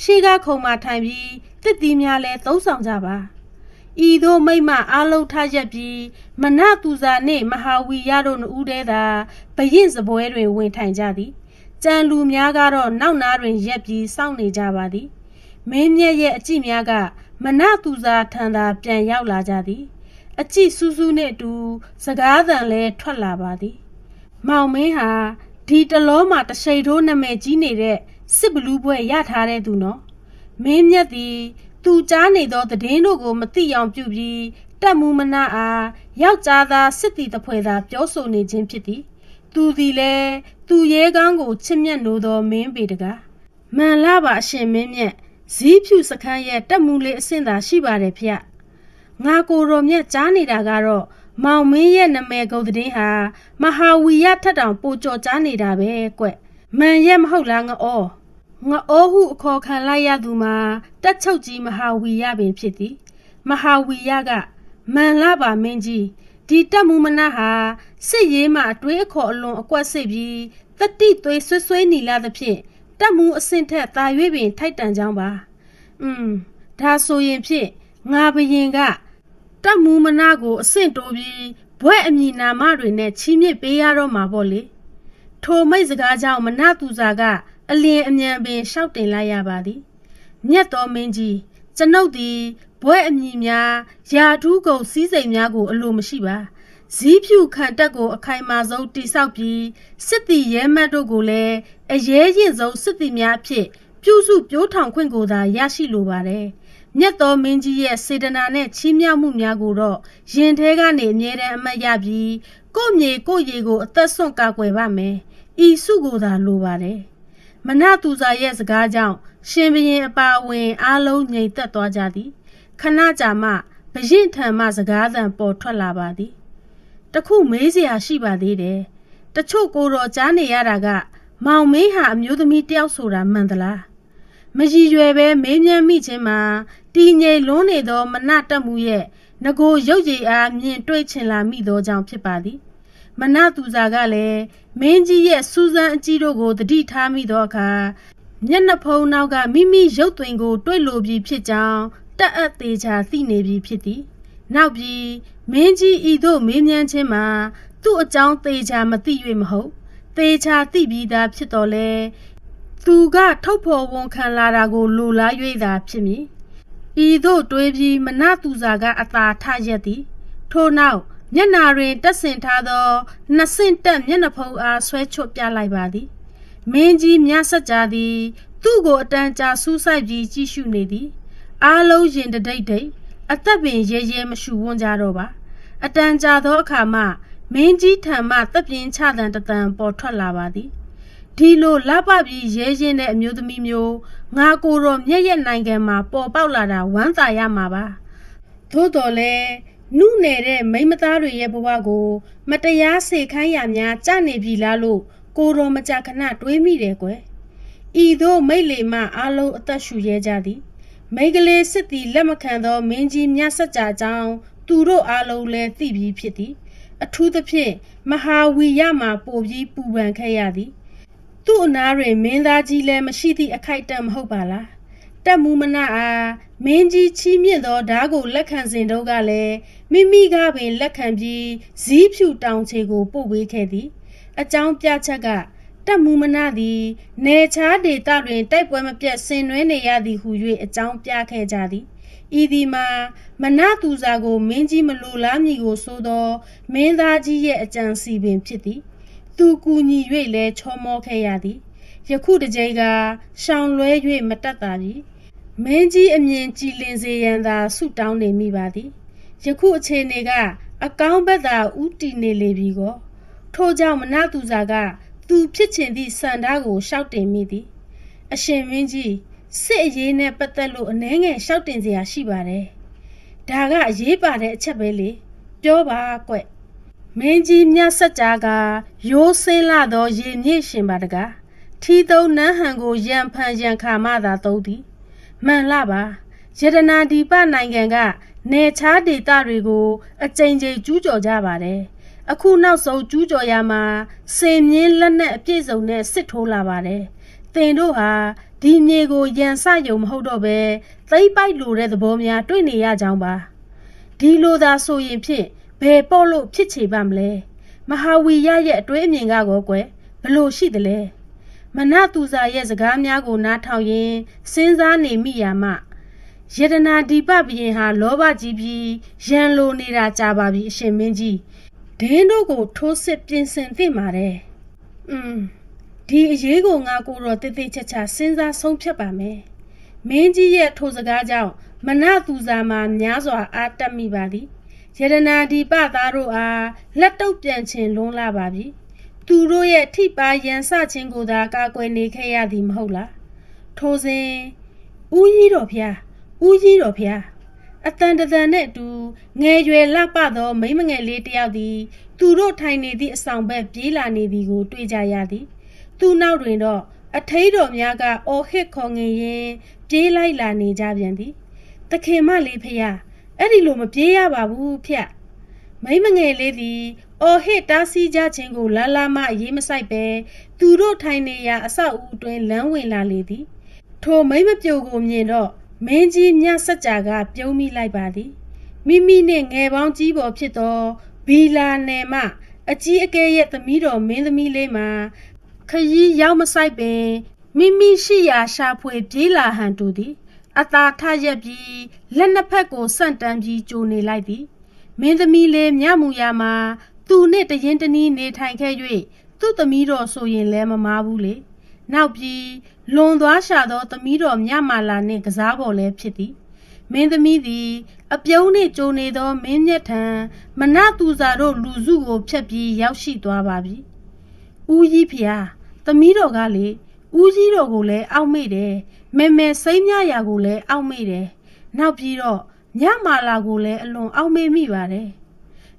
A: ရှေးကခုံမှထိုင်ပြီးတစ်သီးများလဲသုံးဆောင်ကြပါဤသို့မိမအားလုံးထရက်ပြီးမနသူဇာနှင့်မဟာဝီရတို့နှစ်ဦးတည်းသာဘယင်စပွဲတွင်ဝင်ထိုင်ကြသည်ကြံလူများကတော့နောက်နားတွင်ရက်ပြီးစောင့်နေကြပါသည်မင်းမြတ်ရဲ့အကြည့်များကမနသူဇာထံသာပြန်ရောက်လာကြသည်အကြည့်စူးစူးနှင့်အတူစကားသံလဲထွက်လာပါသည်မောင်မင်းဟာဒီတလုံးမှာတရှိန်ထိုးနာမည်ကြီးနေတဲ့စစ်ဘလူးဘွဲ့ရထားတဲ့သူနော်မင်းမြတ်သည်သူကြားနေသောသတင်းတို့ကိုမသိအောင်ပြုပြီးတက်မှုမနာအားယောက်ျားသားစစ်တီတဖွဲသာပြောဆိုနေခြင်းဖြစ်သည်သူသည်လည်းသူရဲကောင်းကိုချစ်မြတ်နိုးသောမင်းပေတကားမှန်လားပါအရှင်မင်းမြတ်ဇီးဖြူစခန်းရဲ့တက်မှုလေးအဆင့်သာရှိပါတယ်ဖေငါကိုတော်မြတ်ကြားနေတာကတော့မောင်မင်းရဲ့နာမည်ကုန်သတင်းဟာမဟာဝီရထက်တောင်ပိုကြော်ကြားနေတာပဲကွမှန်ရဲ့မဟုတ်လားငအောဟုအခေါ်ခံလိုက်ရသူမှာတက်ချုပ်ကြီးမဟာဝီရပင်ဖြစ်သည်မဟာဝီရကမှန်လားပါမင်းကြီးဒီတက်မှုမနဟာစစ်ရေးမှအတွေးအခေါ်အလွန်အကွက်စစ်ပြီးတတိသွေးဆွေးနီလာသဖြင့်တက်မှုအဆင့်ထက်သာ၍ပင်ထိုက်တန်ကြောင်းပါဒါဆိုရင်ဖြင့်ငါဘယင်ကတက်မှုမနာကိုအဆင့်တိုးပြီးဘွဲ့အမည်နာမတွေနဲ့ချီးမြှင့်ပေးရတော့မှာပေါ့လေထိုမိတ်စကားကြောင့်မနသူစာကအလင်းအမြန်ပင်ရှောက်တင်လိုက်ရပါသည်မြတ်တော်မင်းကြီးကျွန်ုပ်သည်ဘွဲ့အမည်များယာထူးကုန်စည်းစိမ်များကိုအလိုမရှိပါဇီးဖြူခံတက်ကိုအခိုင်မာဆုံးတိဆောက်ပြီးစစ်တီရဲမတ်တို့ကိုလည်းအရေးရင်ဆုံးစစ်တီများအဖြစ်ပြုစုပြိုးထောင်ခွင့်ကိုသာရရှိလိုပါတယ်မြတ်တော်မင်းကြီးရဲ့စေတနာနဲ့ချီးမြှောက်မှုများကိုတော့ရင်ထဲကနေအမြဲတမ်းအမှတ်ရပြီးကို့မြေကို့ရေကိုအသက်ဆွန့်ကာကွယ်ပါမယ်ဤစုကိုသာလိုပါတယ်မနသူစာရဲ့စကားကြောင့်ရှင်ဘရင်အပါအဝင်အားလုံးငြိမ်သက်သွားကြသည်ခဏကြာမှဘရင်ထံမှစကားသံပေါ်ထွက်လာပါသည်တခုမေးစရာရှိပါသေးတယ်တချို့ကိုတော်ကြားနေရတာကမောင်မင်းဟာအမျိုးသမီးတယောက်ဆိုတာမှန်သလားမရည်ရွယ်ပဲမေးမြန်းမိခြင်းမှာတည်ငြိမ်လွန်းနေသောမနတက်မှုရဲ့ငကိုရုပ်ရည်အားမြင်တွေ့ချင်လာမိသောကြောင့်ဖြစ်ပါသည်မနသူစာကလည်းမင်းကြီးရဲ့စူးစမ်းအကြီးတို့ကိုတတိထားမိသောအခါမျက်နှာဖုံးနောက်ကမိမိရုပ်သွင်းကိုတွေ့လိုပြီးဖြစ်ကြောင်းတက်အပ်သေးချာသိနေပြီဖြစ်သည်နောက်ပြီးမင်းကြီးဤသို့မေးမြန်းခြင်းမှာသူ့အကြောင်းသေးချာမသိ၍မဟုတ်သေချာသိပြီးသားဖြစ်တော်လဲသူကထုတ်ဖော်ဝန်ခံလာတာကိုလိုလား၍သာဖြစ်မည်ဤသို့တွေးပြီးမနသူစာကအသာထရက်သည်ထို့နောက်မျက်နာတွင်တက်ဆင်ထားသောနှစ်ဆင့်တက်မျက်နှာဖုံးအားဆွဲချွတ်ပြလိုက်ပါသည်မင်းကြီးမြတ်စကြာသည်သူ့ကိုအတန်ကြာစူးစိုက်ပြီးကြည့်ရှုနေသည်အားလုံးရင်တဒိတ်ဒိတ်အသက်ပင်ရဲရဲမရှူဝန်းကြတော့ပါအတန်ကြာသောအခါမှမင်းကြီးထံမှတပ်ပြင်းချတန်တန်ပေါ်ထွက်လာပါသည်ဒီလိုလှပပြီးရဲရင်တဲ့အမျိုးသမီးမျိုးငါကိုယ်တော်မျက်ရည်နိုင်ငံမှာပေါ်ပေါက်လာတာဝမ်းသာရမှာပါသို့တော်လည်းနုနယ်တဲ့မိန်းမသားတွေရဲ့ဘဝကိုမတရားစေခိုင်းရများကြနေပြီလားလို့ကိုတော်မကြခဏတွေးမိတယ်ကွယ်ဤသို့မိတ်လေမှအားလုံးအသက်ရှူရဲကြသည်မိန်းကလေးစစ်သည်လက်မခံသောမင်းကြီးမြတ်စကြာကြောင့်သူတို့အားလုံးလည်းသိပြီးဖြစ်သည်အထူးသဖြင့်မဟာဝီရမှာပိုပြီးပူပန်ခဲ့ရသည်သူ့အနားတွင်မင်းသားကြီးလည်းမရှိသည့်အခိုက်အတန့်မဟုတ်ပါလားတက်မှုမနာအားမင်းကြီးချီးမြှင့်သောဓာတ်ကိုလက်ခံစဉ်တုန်းကလည်းမိမိကပင်လက်ခံပြီးဇီးဖြူတောင်ချေကိုပို့ပေးခဲ့သည်အကြောင်းပြချက်ကတက်မှုမနာသည်နေချားဒေသတွင်တိုက်ပွဲမပြတ်ဆင်နွှဲနေရသည်ဟု၍အကြောင်းပြခဲ့ကြသည်ဤသည်မှာမနသူစာကိုမင်းကြီးမလိုလားမည်ကိုဆိုသောမင်းသားကြီးရဲ့အကြံစီပင်ဖြစ်သည်သူကူညီ၍လည်းချောမောခဲ့ရသည်ယခုတစ်ကြိမ်ကရှောင်လွဲ၍မတက်တာပြီမင်းကြီးအမြင်ကြည်လင်စေရန်သာဆုတောင်းနေမိပါသည်ယခုအခြေအနေကအကောင်းဘက်သာဥတည်နေလေပြီကောထို့ကြောင့်မနသူစာကသူဖြစ်ချင်သည့်စံသားကိုရှောက်တင်မိသည်အရှင်မင်းကြီးစစ်အရေးနဲ့ပတ်သက်လို့အနှဲငယ်ရှောက်တင်စရာရှိပါတယ်ဒါကအရေးပါတဲ့အချက်ပဲလေပြောပါကွမင်းကြီးမြတ်စကြာကရိုးစင်းလာသောရေမြင့်ရှင်ပါတကား ထီသုံးနန်းဟန်ကိုရန်ဖန်ရန်ခါမှသာသုံးသည်မှန်လားပါယတနာဒီပနိုင်ငံကနေချားဒေသတွေကိုအကြိမ်ကြိမ်ကျူးကျော်ကြပါတယ်အခုနောက်ဆုံးကျူးကျော်ရမှာစင်မြင်းလက်နက်အပြည့်စုံနဲ့စစ်ထိုးလာပါတယ်တင်တို့ဟာဒီမြေကိုရန်ဆယုံမဟုတ်တော့ပဲသိမ့်ပိုက်လိုတဲ့သဘောများတွေ့နေရကြောင်းပါဒီလိုသာဆိုရင်ဖြင့်ဘယ်ပေါ့လို့ဖြစ်ချေပါမလဲမဟာဝီရရဲ့အတွေးအမြင်ကောကွယ်ဘလို့ရှိသလဲမနသူစာရဲ့စကားများကိုနားထောင်ရင်းစဉ်းစားနေမိရမှယတနာဒီပဘရင်ဟာလောဘကြီးပြီးရန်လိုနေတာကြာပါပြီအရှင်မင်းကြီးဒင်းတို့ကိုထိုးစစ်ပြင်ဆင်သင့်ပါတယ်ဒီအရေးကိုငါကိုတော့တိတိကျကျစဉ်းစားဆုံးဖြတ်ပါမယ်မင်းကြီးရဲ့ထိုစကားကြောင့်မနသူစာမှာများစွာအားတက်မိပါသည်ယတနာဒီပသားတို့အားလက်တုပ်ပြန်ခြင်းလွန်းလာပါပြီသူတို့ရဲ့ထိပါရန်စခြင်းကိုသာကာကွယ်နေခဲ့ရသည်မဟုတ်လားထိုစဉ်ဦးကြီးတော်ဖျားဦးကြီးတော်ဖျားအတန်တန်နဲ့အတူငယ်ရွယ်လှပသောမိန်းမငယ်လေးတစ်ယောက်သည်သူတို့ထိုင်နေသည့်အဆောင်ဘက်ပြေးလာနေသည်ကိုတွေ့ကြရသည်သူနောက်တွင်တော့အထိတ်တော်များကအော်ဟစ်ခေါ်ငင်ရင်းပြေးလိုက်လာနေကြပြန်သည်တခင်မလေးဖျားအဲ့ဒီလိုမပြေးရပါဘူးဖျက်မိန်းမငယ်လေးသည်အော်ဟစ်တားဆီးကြခြင်းကိုလာလာမအရေးမဆိုင်ပဲသူတို့ထိုင်နေရာအဆောက်အဦတွင်လမ်းဝင်လာလေသည်ထိုမိန်းမပြိုကိုမြင်တော့မင်းကြီးမြတ်စကြကပြုံးမိလိုက်ပါသည်မိမိနှင့်ငယ်ပေါင်းကြီးပေါ်ဖြစ်သောဘီလာနယ်မှအကြီးအကဲရဲ့သမီးတော်မင်းသမီးလေးမှာခရီးရောက်မဆိုင်ပင်မိမိရှိရာရှာဖွေပြေးလာဟန်တူသည်အသာထရက်ပြီးလက်နှစ်ဖက်ကိုဆန့်တန်းပြီးကြိုနေလိုက်သည်မင်းသမီးလေးမြမှုရာမှာသူနှင့်တရင်တနည်းနေထိုင်ခဲ့၍သူ့သမီးတော်ဆိုရင်လည်းမမားဘူးလေနောက်ပြီးလွန်သွားရှာသောသမီးတော်မြမာလာနှင့်ကစားပေါ်လည်းဖြစ်သည်မင်းသမီးသည်အပြုံးနှင့်ကြိုနေသောမင်းမြတ်ထံမနသူစာတို့လူစုကိုဖျက်ပြီးရောက်ရှိသွားပါပြီဦးကြီးဖျားသမီးတော်ကလေဦးကြီးတော်ကိုလည်းအောက်မေ့တယ်မဲစိမ့်မြရာကိုလည်းအောက်မေ့တယ်နောက်ပြီးတော့မြမာလာကိုလည်းအလွန်အောက်မေ့မိပါတယ်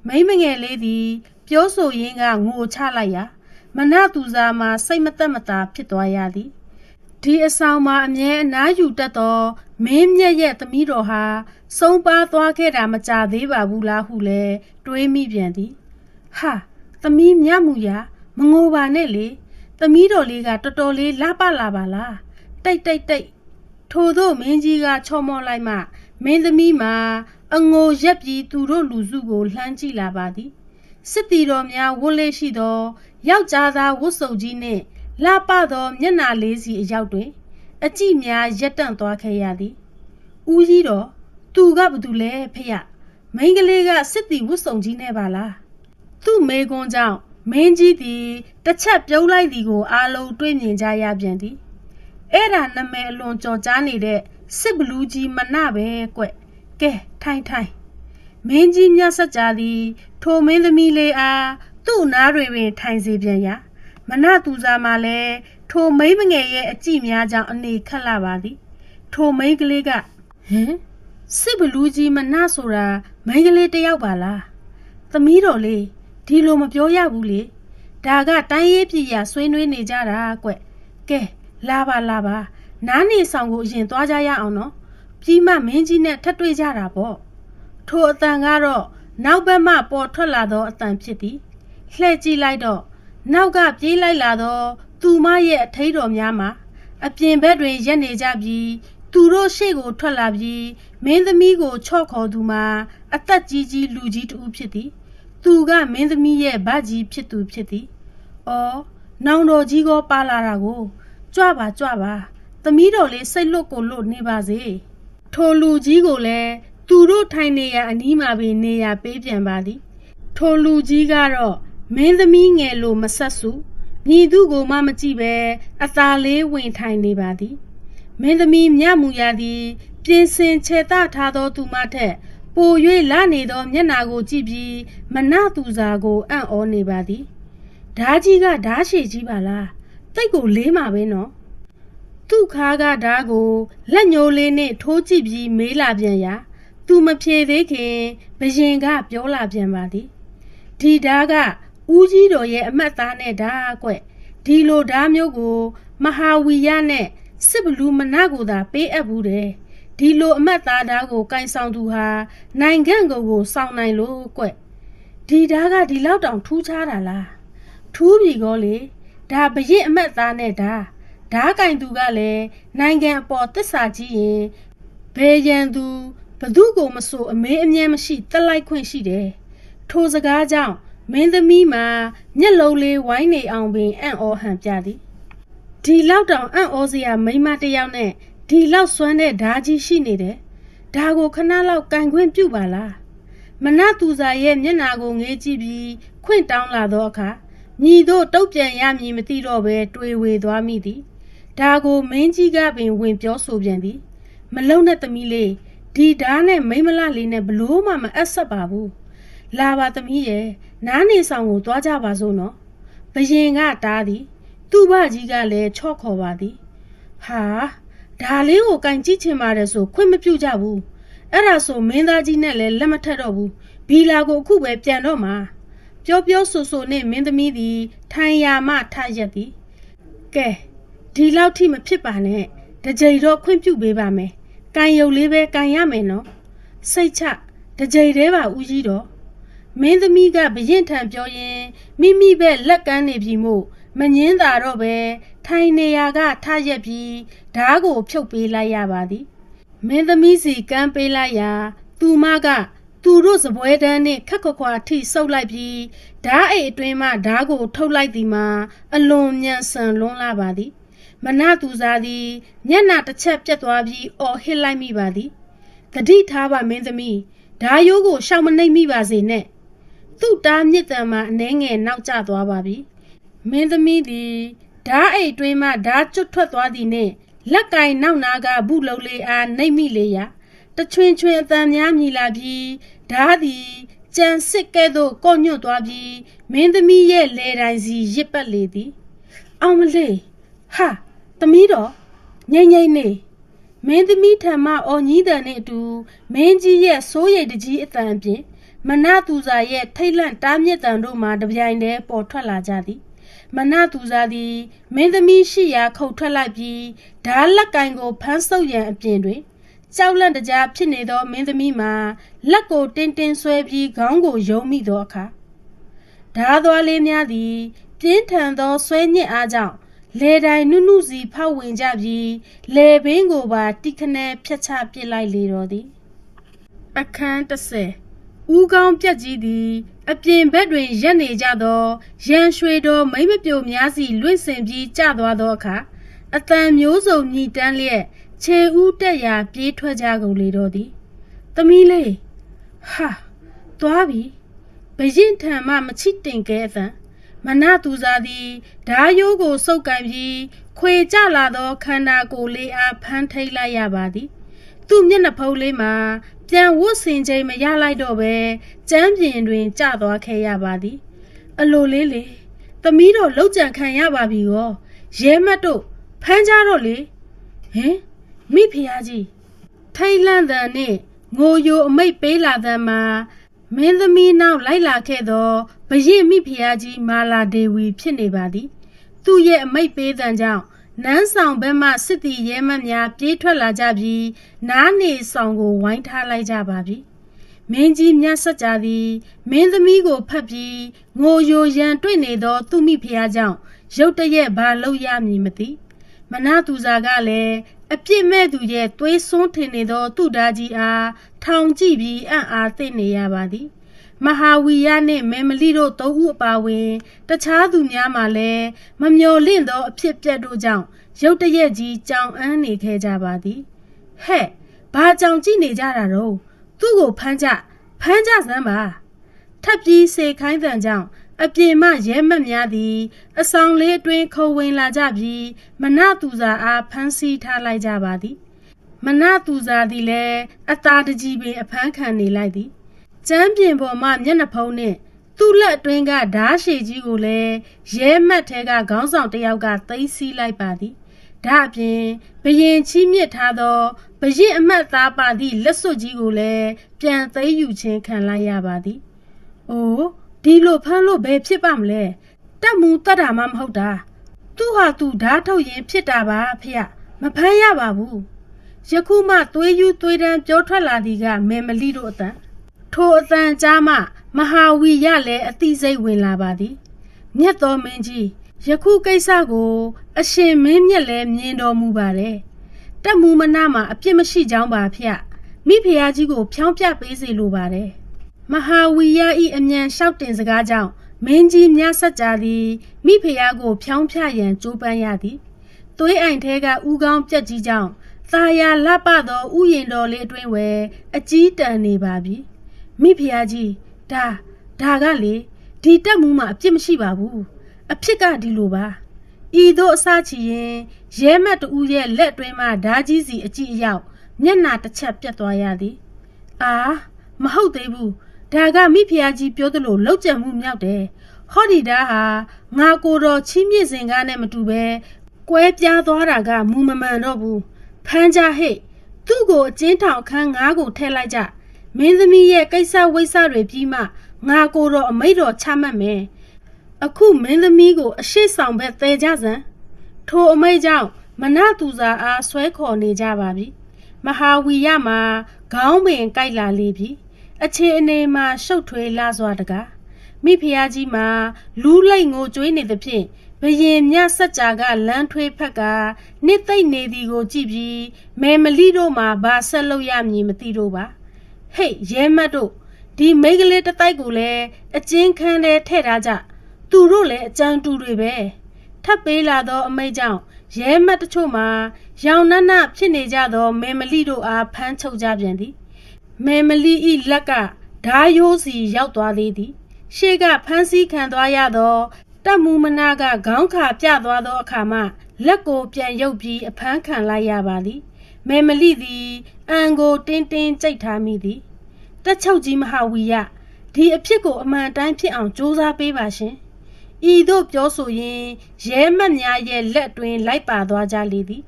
A: မိန်းမငယ်လေးသည်ပြောဆိုရင်းကငိုချလိုက်ရာမနသူစာမှာစိတ်မသက်မသာဖြစ်သွားရသည်ဒီအဆောင်မှာအမြဲအနားယူတတ်သောမင်းမြတ်ရဲ့သမီးတော်ဟာဆုံးပါသွားခဲ့တာမကြသေးပါဘူးလားဟုလည်းတွေးမိပြန်သည်ဟာသမီးမြမှုရာမငိုပါနဲ့လေသမီးတော်လေးကတော်တော်လေးလှပလာပါလားတိတ်ထို့သောမင်းကြီးကချော်မော်လိုက်မှမင်းသမီးမှာအငိုရက်ပြီးသူတို့လူစုကိုလှမ်းကြည့်လာပါသည်စစ်တီတော်များဝတ်လေးရှိသောယောက်ျားသားဝတ်စုံကြီးနှင့်လှပသောမျက်နှာလေးစီအရောက်တွင်အကြည့်များရက်တန့်သွားခဲ့ရသည်ဦးကြီးတော်သူကဘာတူလဲဖေရမိန်းကလေးကစစ်တီဝတ်စုံကြီးနဲ့ပါလားသူ့မေကွန်းကြောင့်မင်းကြီးသည်တစ်ချက်ပြုံးလိုက်သည်ကိုအားလုံးတွေ့မြင်ကြရပြန်သည်အဲ့ဒါနာမည်အလွန်ကြော်ကြားနေတဲ့စစ်ဘလူးကြီးမနပဲကွကဲထိုင်မင်းကြီးမြတ်စကြသည်ထိုမင်းသမီးလေးအားသူ့နားတွင်ပင်ထိုင်စေပြန်ရာမနသူစာမှလည်းထိုမိန်းမငယ်ရဲ့အကြည့်များကြောင့်အနေခက်လာပါသည်ထိုမိန်းကလေးကစစ်ဘလူးကြီးမနဆိုတာမိန်းကလေးတစ်ယောက်ပါလားသမီးတော်လေးဒီလိုမပြောရဘူးလေဒါကတိုင်းရေးပြည်ရာဆွေးနွေးနေကြတာကွကဲလာပါနားနေဆောင်ကိုအရင်သွားကြရအောင်နော်ပြီးမှမင်းကြီးနဲ့ထပ်တွေ့ကြတာပေါ့ထိုအတန်ကတော့နောက်ဘက်မှပေါ်ထွက်လာသောအတန်ဖြစ်သည်လှည့်ကြည့်လိုက်တော့နောက်ကပြေးလိုက်လာသောသူမရဲ့အထိတ်တော်များမှာအပြင်ဘက်တွင်ရက်နေကြပြီးသူတို့ရှေ့ကိုထွက်လာပြီးမင်းသမီးကိုချော့ခေါ်သူမှာအသက်ကြီးလူကြီးတူဖြစ်သည်သူကမင်းသမီးရဲ့ဗကြီးဖြစ်သူဖြစ်သည်အော်နောင်တော်ကြီးကပါလာတာကိုကြွပါသမီးတော်လေးစိတ်လွတ်ကိုလွတ်နေပါစေထိုလူကြီးကိုလည်းသူတို့ထိုင်နေရအနီးမှာပင်နေရပေးပြန်ပါသည်ထိုလူကြီးကတော့မင်းသမီးငယ်လိုမဆက်စုမြည်သူကိုမှမကြည့်ပဲအသာလေးဝင်ထိုင်နေပါသည်မင်းသမီးမြမှုရသည်ပြင်ဆင်ခြေတထားသောသူမထက်ပို၍လာနေသောမျက်နာကိုကြည့်ပြီးမနသူစာကိုအံ့ဩနေပါသည်ဓာကြီးကဓာရှည်ကြီးပါလားတိတ်ကိုလေးမှာပဲနော်သူ့ခါကဓာကိုလက်ညိုးလေးနဲ့ထိုးကြည့်ပြီးမေးလာပြန်ရာသူမဖြေသေးခင်ဘရင်ကပြောလာပြန်ပါသည်ဒီဓာကဦးကြီးတော်ရဲ့အမတ်သားနဲ့ဓာကွဒီလိုဓာမျိုးကို မဟာဝီရနဲ့စစ်ဘလူးမနကိုသာပေးအပ်ဘူးတယ်ဒီလိုအမတ်သားဓာတ်ကိုကင်ဆောင်သူဟာနိုင်ငံကိုစောင့်နိုင်လို့ကွဒီဓာတ်ကဒီလောက်တောင်ထူးခြားတာလားထူးပြီကောလေဒါဘရင်အမတ်သားနဲ့ဓာတ်ကင်သူကလည်းနိုင်ငံအပေါ်တစ္ဆာကြီးရင်ဘယ်ရန်သူဘသူကိုမဆိုအမေးအမြဲမရှိတက်လိုက်ခွင့်ရှိတယ်ထိုစကားကြောင့်မင်းသမီးမှာမျက်လုံးလေးဝိုင်းနေအောင်ပင်အံ့ဩဟန်ပြသည်ဒီလောက်တောင်အံ့ဩစရာမိန်းမတစ်ယောက်နဲ့ဒီလောက်စွမ်းတဲ့ဓာကြီးရှိနေတယ်ဒါကိုခဏလောက်ကင်ခွင့်ပြုပါလားမနသူစာရဲ့မျက်နာကိုငေးကြည့်ပြီးခွင့်တောင်းလာသောအခါညီတို့တုတ်ပြန်ရမည်မသိတော့ဘဲတွေဝေသွားမိသည်ဒါကိုမင်းကြီးကပင်ဝင်ပြောဆိုပြန်သည်မလုံတဲ့သမီးလေးဒီဓာနဲ့မိမလလေးနဲ့ဘလို့မှမအပ်ဆက်ပါဘူးလာပါသမီးရဲ့နားနေဆောင်ကိုသွားကြပါစို့နော်ဘယင်ကတားသည်သူ့ဘကြီးကလည်းချော့ခေါ်ပါသည်ဟာဒါလေးကိုကင်ကြည့်ချင်ပါတယ်ဆိုခွင့်မပြုကြဘူးအဲ့ဒါဆိုမင်းသားကြီးနဲ့လည်းလက်မထက်တော့ဘူးဘီလာကိုအခုပဲပြန်တော့မှာပြောဆိုနဲ့မင်းသမီးသည်ထိုင်ရာမှထရက်သည်ကဲဒီလောက်ထိမဖြစ်ပါနဲ့တကြိမ်တော့ခွင့်ပြုပေးပါမယ်ကန်ယုတ်လေးပဲကန်ရမယ်နော်စိတ်ချတကြိမ်တည်းပါဦးကြီးတော့မင်းသမီးကဘရင်ထံပြောရင်မိပဲလက်ကမ်းနေပြီမို့မငင်းတာတော့ပဲထိုင်နေရာကထရက်ပြီးဓားကိုဖြုတ်ပေးလိုက်ရပါသည်မင်းသမီးစီကမ်းပေးလိုက်ရာသူမကသူတို့စပွဲတန်းနဲ့ခက်ခွာထိဆုပ်လိုက်ပြီးဓားအိတ်အတွင်းမှဓားကိုထုတ်လိုက်သည်မှာအလွန်မြန်ဆန်လွန်းလာပါသည်မနသူစားသည်မျက်နှာတစ်ချက်ပြတ်သွားပြီးအော်ဟစ်လိုက်မိပါသည်တတိထားပါမင်းသမီးဓာရိုးကိုရှောင်မနှိပ်မိပါစေနဲ့သူ့တားမြစ်တံမှာအနှဲငယ်နောက်ကျသွားပါပြီမင်းသမီးသည်ဓာအိတ်တွင်းမှဓာကျွတ်ထွက်သွားသည်နှင့်လက်ကင်နောက်နာကဘူးလုံးလေးအားနှိပ်မိလေရာတချွင်အတန်များမြည်လာပြီးဓာသည်ကြံစစ်ကဲ့သို့ကော့ညွတ်သွားပြီးမင်းသမီးရဲ့လေတိုင်းစီရစ်ပတ်လေသည်အောင်မလေးဟာသမီးတော်ငိမ့်နေမင်းသမီးထံမှအော်ညီးတန်နှင့်အတူမင်းကြီးရဲ့စိုးရိမ်တကြီးအတန်ဖြင့်မနသူစာရဲ့ထိတ်လန့်တားမြစ်တန်တို့မှတပြိုင်တည်းပေါ်ထွက်လာကြသည်မနသူစာသည်မင်းသမီးရှိရာခုတ်ထွက်လိုက်ပြီးဓာလက်ကင်ကိုဖမ်းဆုပ်ရန်အပြင်တွင်ကြောက်လန့်တကြားဖြစ်နေသောမင်းသမီးမှာလက်ကိုတင်းဆွဲပြီးခေါင်းကိုယုံမိသောအခါဓာသွားလေးများသည်ပြင်းထန်သောဆွဲညစ်အားကြောင့်လေတိုင်နုစီဖောက်ဝင်ကြပြီးလေဘင်းကိုပါတိခနဲဖြတ်ချပစ်လိုက်လေတော်သည်အခန်း30ဦးကောင်းပြက်ကြီးသည်အပြင်ဘက်တွင်ရက်နေကြသောရန်ရွှေတော်မိမပြိုများစီလွင့်စင်ပြီးကျသွားသောအခါအတန်မျိုးစုံမြည်တမ်းလျက်ခြေဦးတက်ရာပြေးထွက်ကြကုန်လေတော်သည်သမီးလေးဟာသွားပြီဘရင်ထံမှမချစ်တင်ကဲအသံမနသူစားသည်ဓာရိုးကိုစုပ်ကန်ပြီးခွေကြလာသောခန္ဓာကိုယ်လေးအားဖမ်းထိတ်လိုက်ရပါသည်သူ့မျက်နှာဖုံးလေးမှာပြန်ဝတ်ဆင်ချိန်မရလိုက်တော့ပဲကျမ်းပြင်တွင်ကျသွားခဲ့ရပါသည်အလိုလေးလေသမီးတို့လောက်ကြံခံရပါပြီရောရဲမတ်တို့ဖမ်းကြတော့လေဟင်မိဖုရားကြီးထိတ်လန့်သံနှင့်ငိုယိုအမိတ်ပေးလာသံမှာမင်းသမီးနောက်လိုက်လာခဲ့သောဘရင်မိဖုရားကြီးမာလာဒေဝီဖြစ်နေပါသည်သူ့ရဲ့အမိတ်ပေးသံကြောင့်နန်းဆောင်ဘက်မှစစ်တီရဲမတ်များပြေးထွက်လာကြပြီးနားနေဆောင်ကိုဝိုင်းထားလိုက်ကြပါပြီမင်းကြီးမြတ်ဆက်ကြသည်မင်းသမီးကိုဖတ်ပြီးငိုယိုရန်တွေ့နေသောသူမိဖုရားကြောင့်ရုတ်တရက်ဘာလို့ရမည်မသိမနသူစားကလည်းအပြစ်မဲ့သူရဲ့သွေးစွန်းထင်နေသောသူ့ဓာကြီးအားထောင်ကြည့်ပြီးအံ့အားသင့်နေရပါသည်မဟာဝီရနှင့်မေမလီတို့သုံးဦးအပါဝင်တခြားသူများမှလည်းမမျှော်လင့်သောအဖြစ်ပြက်တို့ကြောင့်ရုတ်တရက်ကြီးကြောင်အန်းနေခဲ့ကြပါသည်ဟဲ့ဘာကြောင်ကြည့်နေကြတာတော့သူ့ကိုဖမ်းကြစမ်းပါထပ်ပြီးစေခိုင်းတန်ကြောင့်အပြင်မှရဲမတ်များသည်အဆောင်လေးအတွင်းခုံဝင်လာကြပြီးမနသူစားအားဖမ်းဆီးထားလိုက်ကြပါသည်မနသူစားသည်လည်းအသာတကြီးပင်အဖမ်းခံနေလိုက်သည်ကျမ်းပြင်ပေါ်မှမျက်နှာဖုံးနှင့်သူ့လက်အတွင်းကဓာရှည်ကြီးကိုလည်းရဲမတ်ထဲကခေါင်းဆောင်တစ်ယောက်ကသိမ်းဆည်းလိုက်ပါသည်ဒါအပြင်ဘရင်ချီးမြစ်ထားသောဘရင်အမတ်သားပါသည့်လက်စွပ်ကြီးကိုလည်းပြန်သိမ်းယူခြင်းခံလိုက်ရပါသည်အိုးဒီလိုဖမ်းလို့ဘယ်ဖြစ်ပါမလဲတက်မှုတတ်တာမှမဟုတ်တာ သူဟာသူဓာတ်ထုတ်ရင်ဖြစ်တာပါဖေမဖမ်းရပါဘူးယခုမှသွေးယူသွေးတန်းပြောထွက်လာသည်ကမေမလီတို့အတန်ထိုအတန်ကြားမှမဟာဝီရလည်းအသိစိတ်ဝင်လာပါသည်မြတ်တော်မင်းကြီးယခုကိစ္စကိုအရှင်မင်းမြတ်လည်းမြင်တော်မူပါတယ်တက်မူမနာမှာအပြစ်မရှိကြောင်းပါဖေမိဖုရားကြီးကိုဖြောင်းပြပေးစေလိုပါတယ်မဟာဝီရ၏အမြန်လျှောက်တင်စကားကြောင့်မင်းကြီးမြတ်ဆက်ကြသည်မိဖုရားကိုဖြောင်းပြရန်ကြိုးပမ်းရသည်သွေးအိမ်ထဲကဥကောင်းပြက်ကြီးကြောင့်သာယာလပသောဥယျင်တော်လေးအတွင်းဝဲအကြီးတန်နေပါပြီမိဖုရားကြီးဒါကလေဒီတက်မှုမှာအပြစ်မရှိပါဘူးအဖြစ်ကဒီလိုပါဤသို့အစချီရင်ရဲမတ်တူရဲ့လက်တွင်းမှာဓာကြီးစီအကြည့်အရောက်မျက်နှာတစ်ချက်ပြတ်သွားရသည်မဟုတ်သေးဘူးဒါကမိဖုရားကြီးပြောသလိုလောက်ကျန်မှုမြောက်တယ်ဟောဒီဒါဟာငါကိုယ်တော်ချီးမြှင့်စဉ်ကားနဲ့မတူပဲကွဲပြားသွားတာကမူမမှန်တော့ဘူးဖမ်းကြဟဲ့သူ့ကိုအကျဉ်းထောင်ခန်း9ကိုထည့်လိုက်ကြမင်းသမီးရဲ့ကိစ္စဝိစ္စတွေပြီးမှငါကိုယ်တော်အမိန့်တော်ချမှတ်မယ်အခုမင်းသမီးကိုအရှိဆောင်ဘက်တဲကြစမ်းထိုအမိန့်ကြောင့်မနသူစာအားဆွဲခေါ်နေကြပါပြီမဟာဝီရမှာခေါင်းပင်ကြိုက်လာလေပြီအခြေအနေမှာရှုပ်ထွေးလာစွာတကားမိဖုရားကြီးမှာလူးလိတ်ငိုကြွေးနေသဖြင့်ဘယင်မြစัจ जा ကလမ်းထွေးဖက်ကနှစ်သိမ့်နေသည်ကိုကြည့်ပြီးမေမလီတို့မှာဘာဆက်လုပ်ရမည်မသိတော့ပါဟေ့ရဲမတ်တို့ဒီမိန်းကလေးတတိုက်ကိုလည်းအကျဉ်းခန်းထဲထည့်ထားကြသူတို့လည်းအကြံတူတွေပဲထပ်ပေးလာသောအမိန့်ကြောင့်ရဲမတ်တချို့မှာရောင်နဖြစ်နေကြသောမေမလီတို့အားဖမ်းချုပ်ကြပြန်သည်မေမလီ၏လက်ကဓာရိုးစီရောက်သွားသေးသည်ရှေ့ကဖမ်းဆီးခံသွားရသောတက်မူမနာကခေါင်းခါပြသွားသောအခါမှလက်ကိုပြန်ရုပ်ပြီးအဖမ်းခံလိုက်ရပါသည်မေမလီသည်အန်ကိုတင်းကြိတ်ထားမိသည်တက်ချုပ်ကြီးမဟာဝီရဒီအဖြစ်ကိုအမှန်တိုင်းဖြစ်အောင်စူးစမ်းပေးပါရှင်ဤသို့ပြောဆိုရင်ရဲမတ်များရဲ့လက်တွင်လိုက်ပါသွားကြလေသည်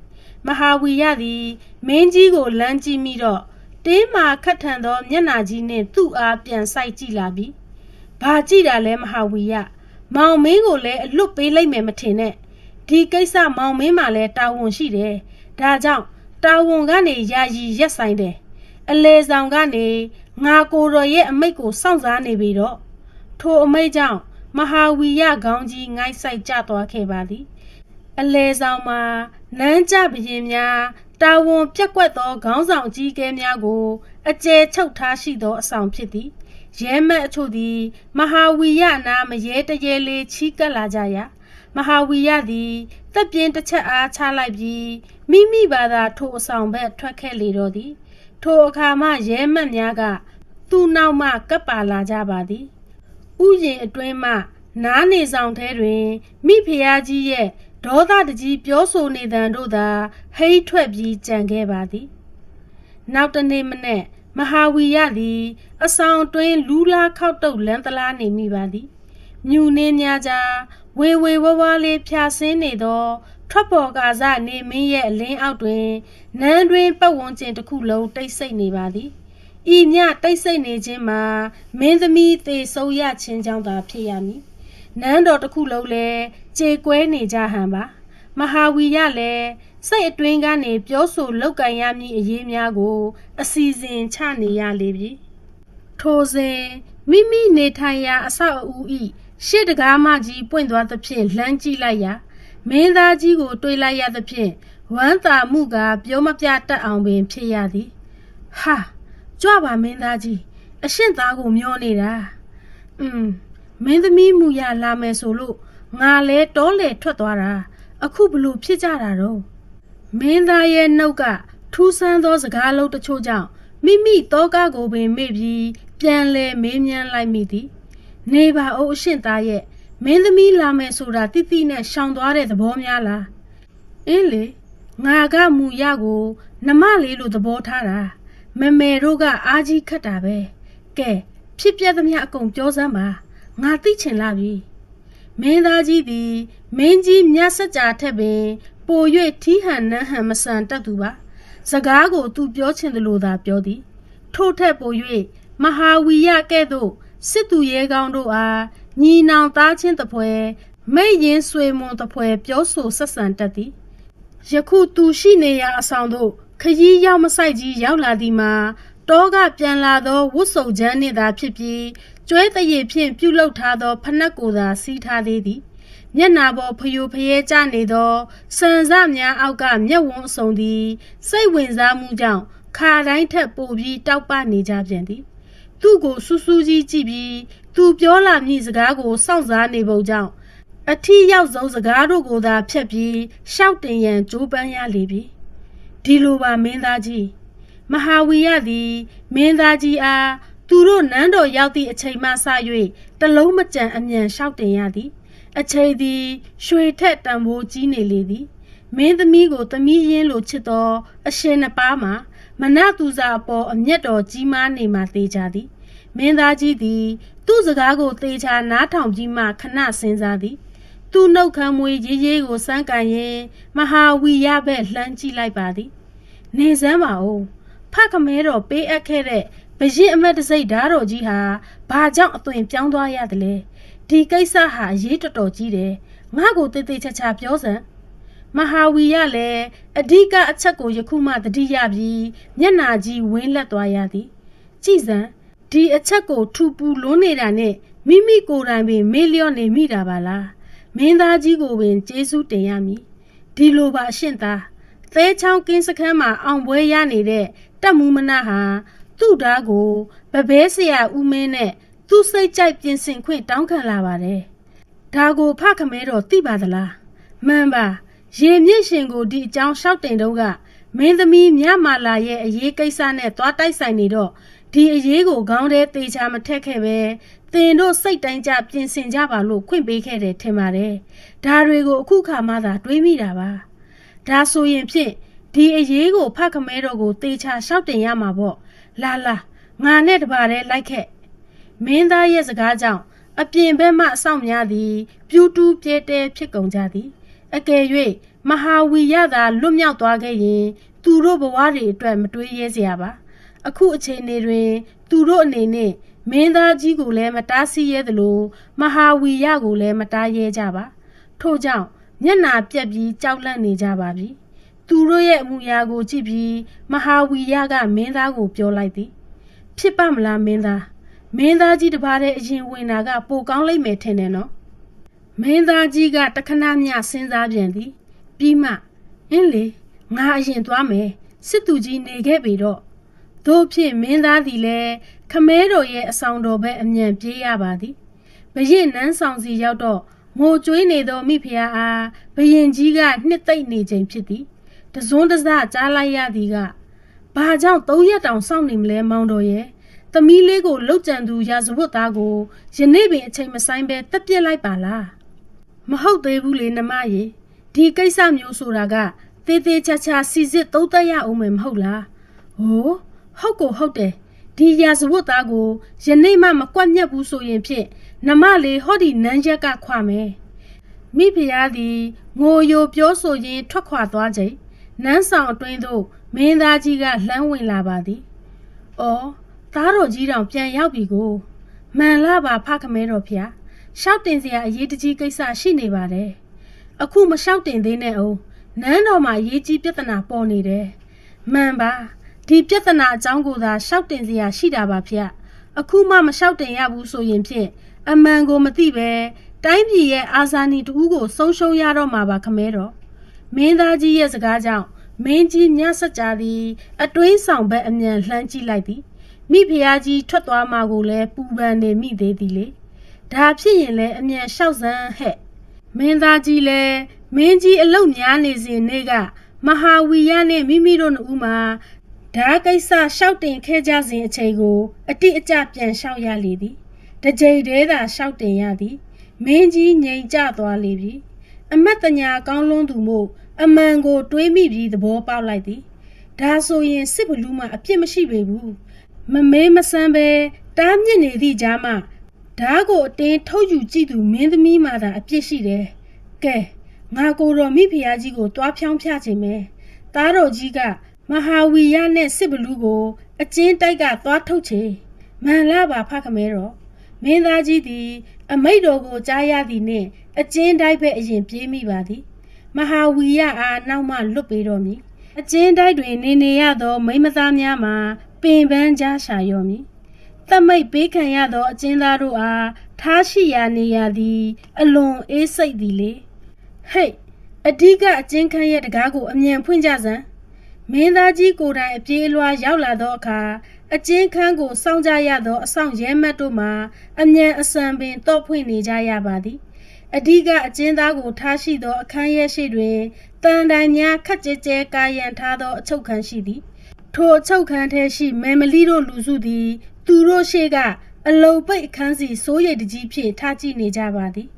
A: မဟာဝီရသည်မင်းကြီးကိုလမ်းကြည့်မိတော့တင်းမာခတ်ထန်သောမျက်နှာကြီးနှင့်သူ့အားပြန်ဆိုင်ကြည့်လာပြီဘာကြည့်တာလဲမဟာဝီရမောင်မင်းကိုလည်းအလွတ်ပေးလိုက်မယ်မထင်နဲ့ဒီကိစ္စမောင်မင်းမှလည်းတာဝန်ရှိတယ်ဒါကြောင့်တာဝန်ကနေယာယီရက်ဆိုင်တယ်အလေဆောင်ကနေငါကိုယ်တော်ရဲ့အမိတ်ကိုစောင့်စားနေပြီတော့ထိုအမိတ်ကြောင့်မဟာဝီရခေါင်းကြီးငိုက်ဆိုင်ကျသွားခဲ့ပါသည်အလေဆောင်မှာနန်းကြဘရင်များတာဝန်ပြက်ကွက်သောခေါင်းဆောင်အကြီးအကဲများကိုအကျယ်ချုပ်ထားရှိသောအဆောင်ဖြစ်သည်ရဲမတ်အချို့သည်မဟာဝီရနာမရဲတရဲလေးချီးကပ်လာကြရာမဟာဝီရသည်တပ်ပြင်းတစ်ချက်အားချလိုက်ပြီးမိဘာသာထိုအဆောင်ဘက်ထွက်ခဲ့လေတော့သည်ထိုအခါမှရဲမတ်များကသူ့နောက်မှကပ်ပါလာကြပါသည်ဥယျာဉ်အတွင်းမှနားနေဆောင်ထဲတွင်မိဖုရားကြီးရဲ့ဒေါသတကြီးပြောဆိုနေသံတို့သာဟိတ်ထွက်ပြီးကြံခဲ့ပါသည်နောက်တနေ့မနေ့မဟာဝီရသည်အဆောင်တွင်လူလားခောက်တုတ်လန်းတလားနေမိပါသည်မြူနှင်းများကြားဝေဝဝလေးဖြာဆင်းနေသောထွက်ပေါ်ကာစနေမင်းရဲ့အလင်းအောက်တွင်နန်းတွင်ပတ်ဝန်းကျင်တစ်ခုလုံးတိတ်ဆိတ်နေပါသည်ဤမြတိတ်ဆိတ်နေခြင်းမှာမင်းသမီးသေဆုံးရခြင်းကြောင့်သာဖြစ်ရမည်နန်းတော်တစ်ခုလုံးလည်းကြေကွဲနေကြဟန်ပါမဟာဝီရလည်းစိတ်အတွင်းကနေပြောဆိုလောက်ကန်ရမည်အရေးများကိုအစီစဉ်ချနေရလေပြီထိုစဉ်မိနေထိုင်ရာအဆောက်အဦဤရှေ့တကားမကြီးပွင့်သွားသဖြင့်လှမ်းကြည့်လိုက်ရာမင်းသားကြီးကိုတွေးလိုက်ရသဖြင့်ဝမ်းသာမှုကပြောမပြတတ်အောင်ပင်ဖြစ်ရသည်ဟာကြွပါမင်းသားကြီးအရှင့်သားကိုမျောနေတာမင်းသမီးမူရလာမယ်ဆိုလို့ငါလဲတောလေထွက်သွားတာအခုဘလို့ဖြစ်ကြတာတော့မင်းသားရဲ့နှုတ်ကထူးဆန်းသောစကားလုံးတချို့ကြောင့်မိတောကကိုပင်မေ့ပြီးပြန်လဲမေးမြန်းလိုက်မိသည်နေပါအိုးအရှင့်သားရဲ့မင်းသမီးလာမယ်ဆိုတာတိတိနဲ့ရှောင်သွားတဲ့သဘောများလားအင်းလေငါကမူရကိုနမလေးလိုသဘောထားတာမမေတို့ကအားကြီးခတ်တာပဲကဲဖြစ်ပြသမျှအကုန်ပြောစမ်းပါငါသိချင်လာပြီမင်းသားကြီးသည်မင်းကြီးမြတ်စကြာထက်ပင်ပို၍ထီးဟန်နန်းဟန်မဆန်တတ်သူပါစကားကိုသူပြောချင်တယ်လို့သာပြောသည်ထို့ထက်ပို၍မဟာဝီရကဲ့သို့စစ်သူရဲကောင်းတို့အားညီနောင်သားချင်းတပွဲမ မိတ်ရင်ဆွေမွန်တပွဲပြောဆိုဆက်ဆံတတ်သည်ယခုသူရှိနေရာအဆောင်သို့ခရီးရောက်မဆိုင်ကြီးရောက်လာသည်မှာတောကပြန်လာသောဝတ်စုံချမ်းနှင့်သာဖြစ်ပြီးကျွဲတရည်ဖြင့်ပြုလုပ်ထားသောဖနက်ကိုသာစီးထားသေးသည်မျက်နာပေါ်ဖယိုဖယဲကျနေသောစံစများအောက်ကမျက်ဝန်းအစုံသည်စိတ်ဝင်စားမှုကြောင့်ခါတိုင်းထက်ပိုပြီးတောက်ပနေကြပြန်သည်သူ့ကိုစူးစူးကြီးကြည့်ပြီးသူပြောလာမည့်စကားကိုစောင့်စားနေပုံကြောင့်အထီးရောက်ဆုံးစကားတို့ကိုသာဖြတ်ပြီးရှောက်တင်ရန်ကြိုးပမ်းရလေပြီဒီလိုပါမင်းသားကြီးမဟာဝီရသည်မင်းသားကြီးအားသူတို့နန်းတော်ရောက်သည့်အချိန်မှစ၍တလုံးမကြံအမြန်ရှောက်တင်ရသည်အချိန်သည်ရွှေထက်တန်ဖိုးကြီးနေလေသည်မင်းသမီးကိုသမီးရင်းလိုချစ်သောအရှင်နှစ်ပါးမှာမနသူစာအပေါ်အမျက်တော်ကြီးမားနေမှသေချာသည်မင်းသားကြီးသည်သူ့စကားကိုသေချာနားထောင်ပြီးမှခဏစဉ်းစားသည်သူ့နှုတ်ခမ်းမွေးရေးရေးကိုစမ်းကန်ရင်မဟာဝီရဘက်လှမ်းကြည့်လိုက်ပါသည်နေစမ်းပါဦးဖခမဲတော်ပေးအပ်ခဲ့တဲ့ဘရင်အမတ်တစိမ့်ဓာတော်ကြီးဟာဘာကြောင့်အသွင်ပြောင်းသွားရသလဲဒီကိစ္စဟာအရေးတော်တော်ကြီးတယ်ငါ့ကိုတေးသေးချာချာပြောစမ်းမဟာဝီရလည်းအဓိကအချက်ကိုယခုမှသတိရပြီးမျက်နာကြီးဝင်းလက်သွားရသည်ကြည်စမ်းဒီအချက်ကိုထူပူလွန်းနေတာနဲ့မိမိကိုယ်တိုင်ပင်မေ့လျော့နေမိတာပါလားမင်းသားကြီးကိုပင်ကျေးဇူးတင်ရမည်ဒီလိုပါအရှင်သားသဲချောင်းကင်းစခန်းမှာအောင်ပွဲရနေတဲ့တက်မူမနာဟာသူ့ဓာတ်ကိုဗဘဲဆရာဦးမင်းနဲ့သူ့စိတ်ကြိုက်ပြင်ဆင်ခွင့်တောင်းခံလာပါတယ်ဒါကိုဖခမဲတော်သိပါသလားမှန်ပါရေမြင့်ရှင်ကိုဒီအကြောင်းလျှောက်တင်တော့ကမင်းသမီးမြမာလာရဲ့အရေးကိစ္စနဲ့သွားတိုက်ဆိုင်နေတော့ဒီအရေးကိုခေါင်းထဲသေချာမထက်ခဲ့ပဲသင်တို့စိတ်တိုင်းကြပြင်ဆင်ကြပါလို့ခွင့်ပေးခဲ့တယ်ထင်ပါတယ်ဒါတွေကိုအခုခါမှသာတွေးမိတာပါဒါဆိုရင်ဖြင့်ဒီအရေးကိုဖခမဲတော်ကိုသေချာလျှောက်တင်ရမှာပေါ့လာငါနဲ့တပါးတည်းလိုက်ခဲ့မင်းသားရဲ့စကားကြောင့်အပြင်ဘက်မှအဆောင်များသည်ပြူးတူးပြဲတဲဖြစ်ကုန်ကြသည်အကယ်၍မဟာဝီရသာလွတ်မြောက်သွားခဲ့ရင်သူတို့ဘဝတွေအတွက်မတွေးရဲစရာပါအခုအချိန်တွင်သူတို့အနေနဲ့မင်းသားကြီးကိုလည်းမတားဆီးရဲသလိုမဟာဝီရကိုလည်းမတားရဲကြပါထို့ကြောင့်မျက်နာပြက်ပြီးကြောက်လန့်နေကြပါပြီသူတို့ရဲ့အမူအရာကိုကြည့်ပြီးမဟာဝီရကမင်းသားကိုပြောလိုက်သည်ဖြစ်ပါမလားမင်းသားကြီးတပါးတဲ့အရင်ဝင်တာကပိုကောင်းလိမ့်မယ်ထင်တယ်နော်မင်းသားကြီးကတခဏမျှစဉ်းစားပြန်သည်ပြီးမှအင်းလေငါအရင်သွားမယ်စစ်သူကြီးနေခဲ့ပြီတော့တို့ဖြင့်မင်းသားသည်လည်းခမဲတော်ရဲ့အဆောင်တော်ဘက်အမြန်ပြေးရပါသည်ဘရင်နန်းဆောင်စီရောက်တော့ငိုကြွေးနေသောမိဖုရားအားဘရင်ကြီးကနှစ်သိမ့်နေချိန်ဖြစ်သည်တစွန်းတစကြားလိုက်ရသည်ကဘာကြောင့်3ရက်တောင်စောင့်နေမလဲမောင်တော်ရဲ့သမီးလေးကိုလှုပ်ကြံသူရာဇဝတ်သားကိုယနေ့ပင်အချိန်မဆိုင်ပဲတပ်ပြစ်လိုက်ပါလားမဟုတ်သေးဘူးလေနမရေဒီကိစ္စမျိုးဆိုတာကတေးသေးချာချာစီစစ်သုံးသပ်ရအောင်မယ်မဟုတ်လားဟိုဟုတ်ကိုဟုတ်တယ်ဒီရာဇဝတ်သားကိုယနေ့မှမကွက်မြက်ဘူးဆိုရင်ဖြင့်နမလေးဟောဒီနန်းချက်ကခွာမယ်မိဖုရားသည်ငိုယိုပြောဆိုရင်းထွက်ခွာသွားချိန်နန်းဆောင်အတွင်းသို့မင်းသားကြီးကလှမ်းဝင်လာပါသည်အော်သားတော်ကြီးတောင်ပြန်ရောက်ပြီကိုမှန်လားပါဖခမဲတော်ဖျားရှောက်တင်စရာအရေးတကြီးကိစ္စရှိနေပါတယ်အခုမရှောက်တင်သေးနဲ့အောင်နန်းတော်မှာအရေးကြီးပြဿနာပေါ်နေတယ်မှန်ပါဒီပြဿနာအကြောင်းကိုသာရှောက်တင်စရာရှိတာပါဖျားအခုမှမရှောက်တင်ရဘူးဆိုရင်ဖြင့်အမှန်ကိုမသိပဲတိုင်းပြည်ရဲ့အာဇာနည်တူကိုဆုံးရှုံးရတော့မှာပါခမဲတော်မင်းသားကြီးရဲ့စကားကြောင့်မင်းကြီးမြတ်စကြာသည်အတွင်းဆောင်ဘက်အမြန်လှမ်းကြည့်လိုက်သည်မိဖုရားကြီးထွက်သွားမှကိုလည်းပူပန်နေမိသေးသည်လေဒါဖြစ်ရင်လည်းအမြန်လျှောက်စမ်းဟဲ့မင်းသားကြီးလည်းမင်းကြီးအလုတ်များနေစဉ်နေ့ကမဟာဝီရနဲ့မိမိတို့နှစ်ဦးမှာဓာကိစ္စလျှောက်တင်ခဲ့ကြစဉ်အချိန်ကိုအတိအကျပြန်လျှောက်ရလေသည်တစ်ကြိမ်တည်းသာလျှောက်တင်ရသည်မင်းကြီးငြိမ်ကျသွားလေပြီအမတ်တညာကောင်းလွန်းသူမို့အမှန်ကိုတွေးမိပြီးသဘောပေါက်လိုက်သည်ဒါဆိုရင်စစ်ဘလူးမှအပြစ်မရှိပေဘူးမမေးမဆန်းပဲတားမြစ်နေသည့်ကြားမှာဓာကိုအတင်းထုတ်ယူကြည့်သူမင်းသမီးမှသာအပြစ်ရှိတယ်ကဲငါကိုယ်တော်မိဖုရားကြီးကိုတွားဖြောင်းဖျခြင်းပဲသားတော်ကြီးကမဟာဝီရနဲ့စစ်ဘလူးကိုအကျဉ်းတိုက်ကသွားထုတ်ချေမှန်လားပါဖခမဲတော်မင်းသားကြီးသည်အမိတ်တော်ကိုကြားရသည်နှင့် အကျဉ်းတိုက်ပဲအရင်ပြေးမိပါသည်မဟာဝီရအားနောက်မှလွတ်ပေးတော်မူအကျဉ်းတိုက်တွင်နေရသောမိန်းမသားများမှာပင်ပန်းကြားရှာရောမည်တမိတ်ပေးခံရသောအကျဉ်းသားတို့အားထားရှိရာနေရာသည်အလွန်အေးစိတ်သည်လေဟိတ်အဓိကအကျဉ်းခန်းရဲ့တကားကိုအမြန်ဖွင့်ကြစမ်းမင်းသားကြီးကိုယ်တိုင်အပြေးအလွှာရောက်လာသောအခါအကျဉ်းခန်းကိုစောင့်ကြရသောအဆောင်ရဲမတ်တို့မှာအမြန်အစံပင်တော့ဖွင့်နေကြရပါသည်အဓိကအကျဉ်းသားကိုထားရှိသောအခန်းရဲရှိတွင်တန်တိုင်များခက်ကြဲကြဲကာရန်ထားသောအချုပ်ခန်းရှိသည်ထိုအချုပ်ခန်းထဲရှိမယ်မလီတို့လူစုသည်သူတို့ရှိကအလုံပိတ်အခန်းစီစိုးရိမ်တကြီးဖြင့်ထားကြည့်နေကြပါသည်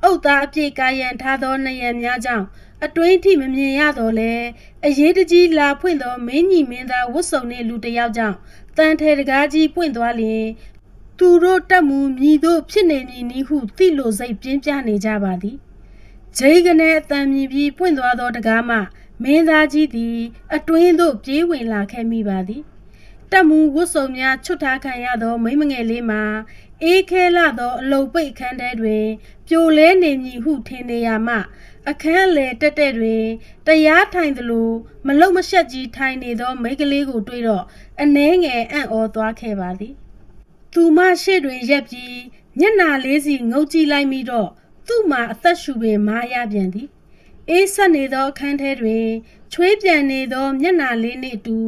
A: အုတ်သားအပြည့်ကာရန်ထားသောနယံများကြောင့်အတွင်းထိမမြင်ရတော့လဲအရေးတကြီးလာဖွင့်သောမင်းကြီးမင်းသားဝတ်စုံနှင့်လူတစ်ယောက်ကြောင့်တန်ထဲတကားကြီးပွင့်သွားလျင်သူတို့တက်မှုမြည်တို့ဖြစ်နေမည်နည်းဟုသိလို့စိတ်ပြင်းပြနေကြပါသည်ဂျိကနေအတန်မြည်ပြီးပွင့်သွားသောတကားမှမင်းသားကြီးသည်အတွင်းသို့ပြေးဝင်လာခဲ့မိပါသည်တက်မှုဝတ်စုံများချွတ်ထားခံရသောမိန်းမငယ်လေးမှာအေးခဲလာသောအလုံပိတ်အခန်းထဲတွင်ပြိုလဲနေမည်ဟုထင်နေရမှအခန်းလေတက်တဲ့တွင်တရားထိုင်သလိုမလုံမရှက်ကြီးထိုင်နေသောမိန်းကလေးကိုတွေ့တော့အနှဲငယ်အံ့ဩသွားခဲ့ပါသည်သူမရှိတွင်ရက်ပြီးမျက်နာလေးစီငုတ်ကြည့်လိုက်မိတော့သူ့မှာအသက်ရှူပင်မာရပြန်သည်အေးဆက်နေသောအခန်းထဲတွင်ချွေးပြန်နေသောမျက်နာလေးနှင့်အတူ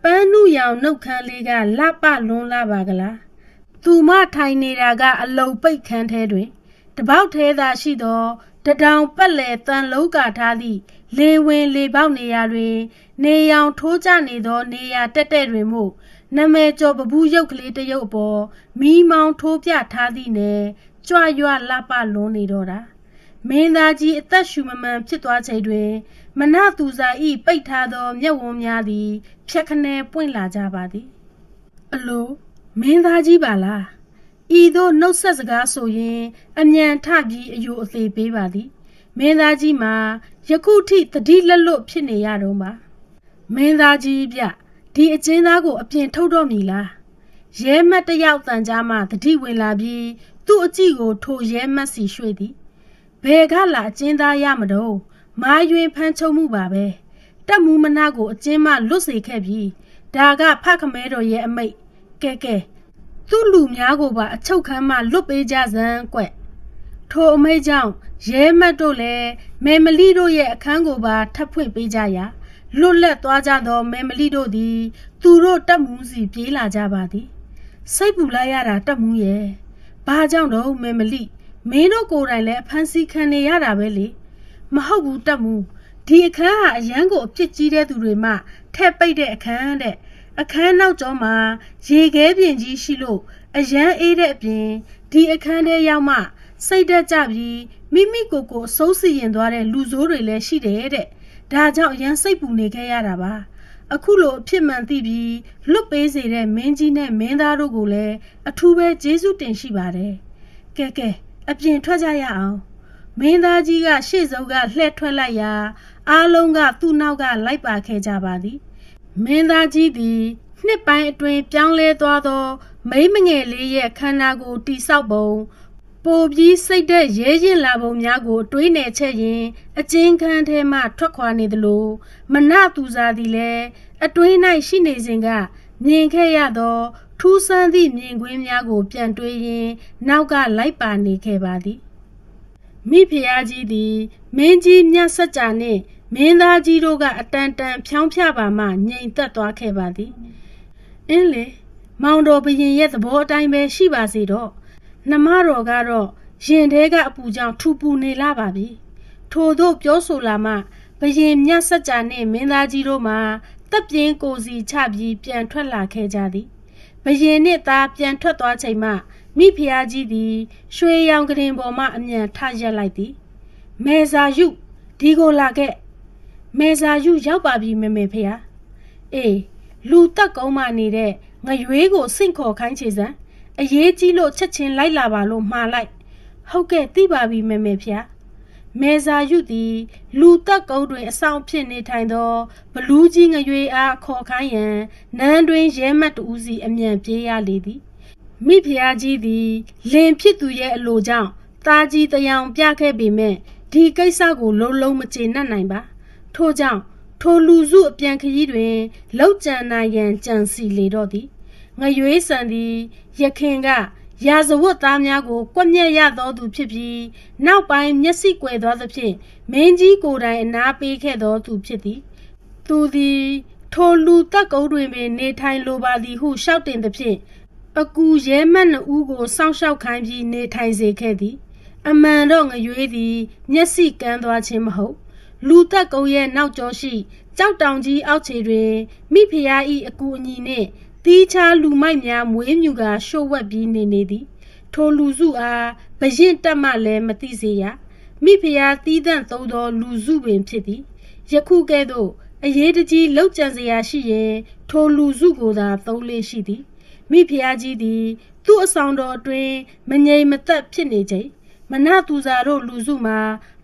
A: ပန်းနုရောင်နှုတ်ခမ်းလေးကလပလွန်းလာပါကလားသူမထိုင်နေတာကအလုံပိတ်ခန်းထဲတွင်တပေါက်သေးသာရှိသောတတောင်ပက်လေတန်လုံးကာထားသည့်လေဝင်လေပေါက်နေရာတွင်နေရောင်ထိုးကျနေသောနေရာတက်တဲ့တွင်မို့နမဲကျော်ပပူးရုပ်ကလေးတစ်ရုပ်အပေါ်မီးမောင်းထိုးပြထားသည့်နယ်ကြွရွလပလွန်းနေတော့တာမင်းသားကြီးအသက်ရှူမမှန်ဖြစ်သွားချိန်တွင်မနသူစာဤပိတ်ထားသောမျက်ဝန်းများသည်ဖြက်ခနဲပွင့်လာကြပါသည်အလိုမင်းသားကြီးပါလားဤသို့နှုတ်ဆက်စကားဆိုရင်အမြန်ထပြီးအယိုအသေးပေးပါသည်မင်းသားကြီးမှာယခုထိတတိလက်လွတ်ဖြစ်နေရတော့ပါမင်းသားကြီးဗျဒီအကျဉ်းသားကိုအပြင်ထုတ်တော့မည်လားရဲမတ်တယောက်တန်ကြားမှတတိဝင်လာပြီးသူ့အကြည့်ကိုထိုရဲမတ်စီရွှေ့သည်ဘယ်ကလာအကျဉ်းသားရမတော့မာယွင်ဖမ်းချုပ်မှုပါပဲတက်မှုမနာကိုအကျဉ်းမှလွတ်စေခဲ့ပြီးဒါကဖခမဲတော်ရဲ့အမိတ်ကဲသူ့လူများကိုပါအချုပ်ခန်းမှလွတ်ပေးကြစမ်းကွထိုအမိတ်ကြောင့်ရဲမတ်တို့လည်းမေမလီတို့ရဲ့အခန်းကိုပါထပ်ဖွင့်ပေးကြရာလွတ်လပ်သွားကြသောမေမလီတို့သည်သူတို့တက်မှုစီပြေးလာကြပါသည်စိတ်ပူလိုက်ရတာတက်မှုရဲ့ဘာကြောင့်တော့မေမလီမင်းတို့ကိုယ်တိုင်လည်းအဖမ်းဆီးခံနေရတာပဲလေမဟုတ်ဘူးတက်မှုဒီအခန်းဟာအရန်ကိုအပြစ်ကြီးတဲ့သူတွေမှထက်ပိတ်တဲ့အခန်းတဲ့အခန်းနောက်ကျောမှာရေခဲပြင်ကြီးရှိလို့အရန်အေးတဲ့အပြင်ဒီအခန်းထဲရောက်မှစိတ်တက်ကြပြီးမိမိကိုယ်ကိုအစိုးစီရင်သွားတဲ့လူဆိုးတွေလည်းရှိတယ်တဲ့ဒါကြောင့်အရန်စိတ်ပူနေခဲ့ရတာပါအခုလိုအဖြစ်မှန်သိပြီးလွတ်ပေးစေတဲ့မင်းကြီးနဲ့မင်းသားတို့ကိုလည်းအထူးပဲကျေးဇူးတင်ရှိပါတယ်ကဲအပြင်ထွက်ကြရအောင်မင်းသားကြီးကရှေ့ဆုံးကလှည့်ထွက်လိုက်ရာအားလုံးကသူ့နောက်ကလိုက်ပါခဲ့ကြပါသည်မင်းသားကြီးသည်နှစ်ပိုင်းအတွင်းပြောင်းလဲသွားသောမိန်းမငယ်လေးရဲ့ခန္ဓာကိုယ်တိဆောက်ပုံပိုပြီးစိတ်သက်ရဲရင်လာပုံများကိုတွေးနေချက်ရင်အကျဉ်းခန်းထဲမှထွက်ခွာနေသလိုမနသူစားသည်လည်းအတွင်း၌ရှိနေစဉ်ကမြင်ခဲ့ရသောထူးဆန်းသည့်မြင်ကွင်းများကိုပြန်တွေးရင်းနောက်ကလိုက်ပါနေခဲ့ပါသည်မိဖုရားကြီးသည်မင်းကြီးမြတ်စကြနှင့်မင်းသားကြီးတို့ကအတန်တန်ဖြောင်းဖြပါမှငြိမ်သက်သွားခဲ့ပါသည်အင်းလေမောင်တော်ဘရင်ရဲ့သဘောအတိုင်းပဲရှိပါစေတော့နှမတော်ကတော့ရင်ထဲကအပူကြောင့်ထူပူနေလာပါပြီထို့သို့ပြောဆိုလာမှဘရင်မြတ်စကြနှင့်မင်းသားကြီးတို့မှာတပ်ပြင်းကိုစီချပြီးပြန်ထွက်လာခဲ့ကြသည်ဘရင်နှင့်သားပြန်ထွက်သွားချိန်မှမိဖုရားကြီးသည်ရွှေရောင်ကရင်ပေါ်မှအမြန်ထရက်လိုက်သည်မေဇာယုဒီကိုလာခဲ့မေဇာယုရောက်ပါပြီမေဖုရားအေးလူတက်ကုန်းမှနေတဲ့ငရွေးကိုဆင့်ခေါ်ခိုင်းချေစမ်းအရေးကြီးလို့ချက်ချင်းလိုက်လာပါလို့မှားလိုက်ဟုတ်ကဲ့သိပါပြီမေဖုရားမေဇာယုသည်လူတက်ကုန်းတွင်အဆောင်ဖြစ်နေထိုင်သောဘလူးကြီးငရွေးအားခေါ်ခိုင်းရန်နန်းတွင်ရဲမတ်တူစီအမြန်ပြေးရလေသည်မိဖုရားကြီးသည်လင်ဖြစ်သူရဲ့အလိုကြောင့်တ သားကြီးတယောင်ပြခဲ့ပေမဲ့ဒီကိစ္စကိုလုံးမကျေနပ်နိုင်ပါထို့ကြောင့်ထိုလူစုအပြန်ခရီးတွင်လောက်ကြံနိုင်ရန်ကြံစီလေတော့သည်ငရွေးဆန်သည်ရခင်ကရာဇဝတ်သားများကိုကွက်မြက်ရသောသူဖြစ်ပြီးနောက်ပိုင်းမျက်စိကွယ်သွားသဖြင့်မင်းကြီးကိုယ်တိုင်အနာပေးခဲ့သောသူဖြစ်သည်သူသည်ထိုလူတက်ကုန်းတွင်ပင်နေထိုင်လိုပါသည်ဟုရှောက်တင်သဖြင့်အကူရဲမတ်နှစ်ဦးကိုစောင့်ရှောက်ခိုင်းပြီးနေထိုင်စေခဲ့သည်အမှန်တော့ငရွေးသည်မျက်စိကန်းသွားခြင်းမဟုတ်လူတက်ကုန်းရဲ့နောက်ကျောရှိကြောက်တောင်ကြီးအောက်ခြေတွင်မိဖုရား၏အကူအညီနှင့်တီးခြားလူမိုက်များမွေးမြူကရှို့ဝက်ပြီးနေသည်ထိုလူစုအားဘရင်တက်မှလည်းမသိစေရမိဖုရားတီးသန့်သုံးသောလူစုပင်ဖြစ်သည်ယခုကဲ့သို့အရေးတကြီးလောက်ကြံစရာရှိရင်ထိုလူစုကိုသာသုံးလေးရှိသည်မိဖုရားကြီးသည်သူ့အဆောင်တော်အတွင်းမငြိမ်မသက်ဖြစ်နေချိန်မနသူဇာတို့လူစုမှာ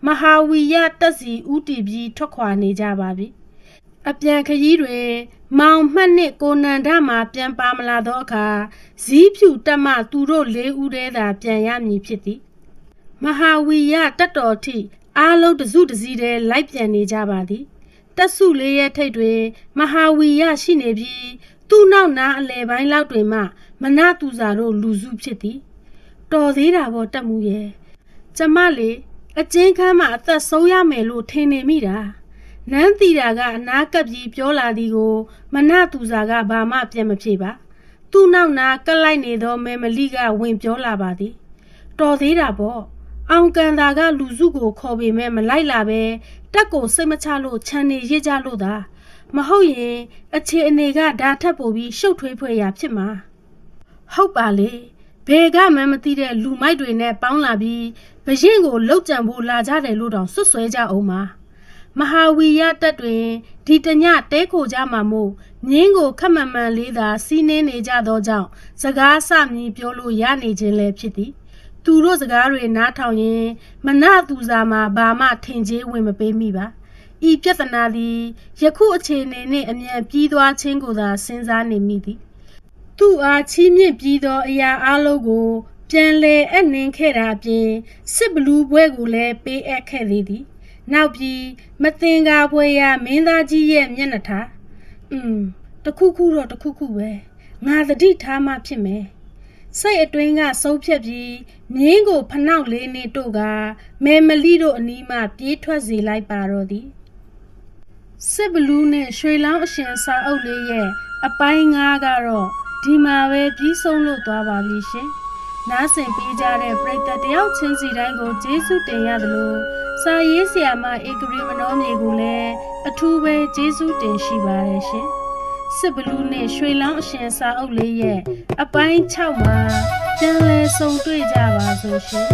A: မဟာဝီရတက်စီဥတီပြီးထွက်ခွာနေကြပါပြီအပြန်ခရီးတွင်မောင်မှတ်နှင့်ကိုနန္ဒမှပြန်ပါမလာသောအခါဇီးဖြူတက်မှသူတို့၄ဦးတည်းသာပြန်ရမည်ဖြစ်သည်မဟာဝီရတက်တော်ထိအားလုံးတစုတစည်းတည်းလိုက်ပြန်နေကြပါသည်တက်စုလေးရဲ့ထိတ်တွင်မဟာဝီရရှိနေပြီးသူ့နောက်နားအလဲပိုင်းလောက်တွင်မှမနသူဇာတို့လူစုဖြစ်သည်တော်သေးတာပေါ့တက်မှုရဲ့ကျမလေအကျဉ်းခန်းမှာအသက်ဆုံးရမယ်လို့ထင်နေမိတာနန်းတီတာကအနာကပ်ပြီးပြောလာသည်ကိုမနသူဇာကဘာမှပြန်မဖြေပါသူ့နောက်နာကပ်လိုက်နေသောမေမလိကဝင်ပြောလာပါသည်တော်သေးတာပေါ့အောင်ကန်တာကလူစုကိုခေါ်ပေမဲ့မလိုက်လာပဲတက်ကိုစိတ်မချလို့ခြံနေရစ်ကြလို့သာမဟုတ်ရင်အခြေအနေကဓာထပ်ပို့ပြီးရှုပ်ထွေးဖွယ်ရာဖြစ်မှာဟုတ်ပါလေဘယ်ကမှမသိတဲ့လူမိုက်တွေနဲ့ပေါင်းလာပြီးဘရင်ကိုလှုပ်ကြံဖို့လာကြတယ်လို့တောင်ဆွဆွဲကြအောင်ပါမဟာဝီရတက်တွင်ဒီတညတဲခိုကြမှာမို့ငင်းကိုခက်မှန်မှန်လေးသာစီးနှင်းနေကြသောကြောင့်စကားစမြည်ပြောလို့ရနေခြင်းလည်းဖြစ်သည်သူတို့စကားတွေနားထောင်ရင်မနသူဇာမှာဘာမှထင်ကြေးဝင်မပေးမိပါဤပြဿနာသည်ယခုအခြေအနေနှင့်အမြန်ပြီးသွားခြင်းကိုသာစဉ်းစားနေမိသည်သူ့အားချီးမြှင့်ပြီးသောအရာအလုံးကိုပြန်လဲအနှင်းခဲ့တာအပြင်စစ်ဘလူးပွဲကိုလည်းပေးအပ်ခဲ့သေးသည်နောက်ပြီးမတင်ကားပွဲရမင်းသားကြီးရဲ့မျက်နှာထားတခုခုတော့တခုခုပဲငါသတိထားမှဖြစ်မယ်စိတ်အတွင်းကဆုံးဖြတ်ပြီးမြင်းကိုဖနှောက်လေးနေတို့ကမဲမလီတို့အနီးမှပြေးထွက်စေလိုက်ပါတော့သည်စစ်ဘလူးနဲ့ရွှေလောင်းအရှင်စာအုပ်လေးရဲ့အပိုင်း9ကတော့ဒီမှာပဲပြီးဆုံးလို့သွားပါပြီရှင်နားဆင်ပေးကြတဲ့ပရိသတ်တယောက်ချင်းစီတိုင်းကိုကျေးဇူးတင်ရသလိုစာရေးဆရာမဧကရီမနောမြေကိုလည်းအထူးပဲကျေးဇူးတင်ရှိပါတယ်ရှင်စစ်ဘလူးနဲ့ရွှေလောင်းအရှင်စာအုပ်လေးရဲ့အပိုင်း6မှာပြန်လည်ဆုံတွေ့ကြပါစို့ရှင်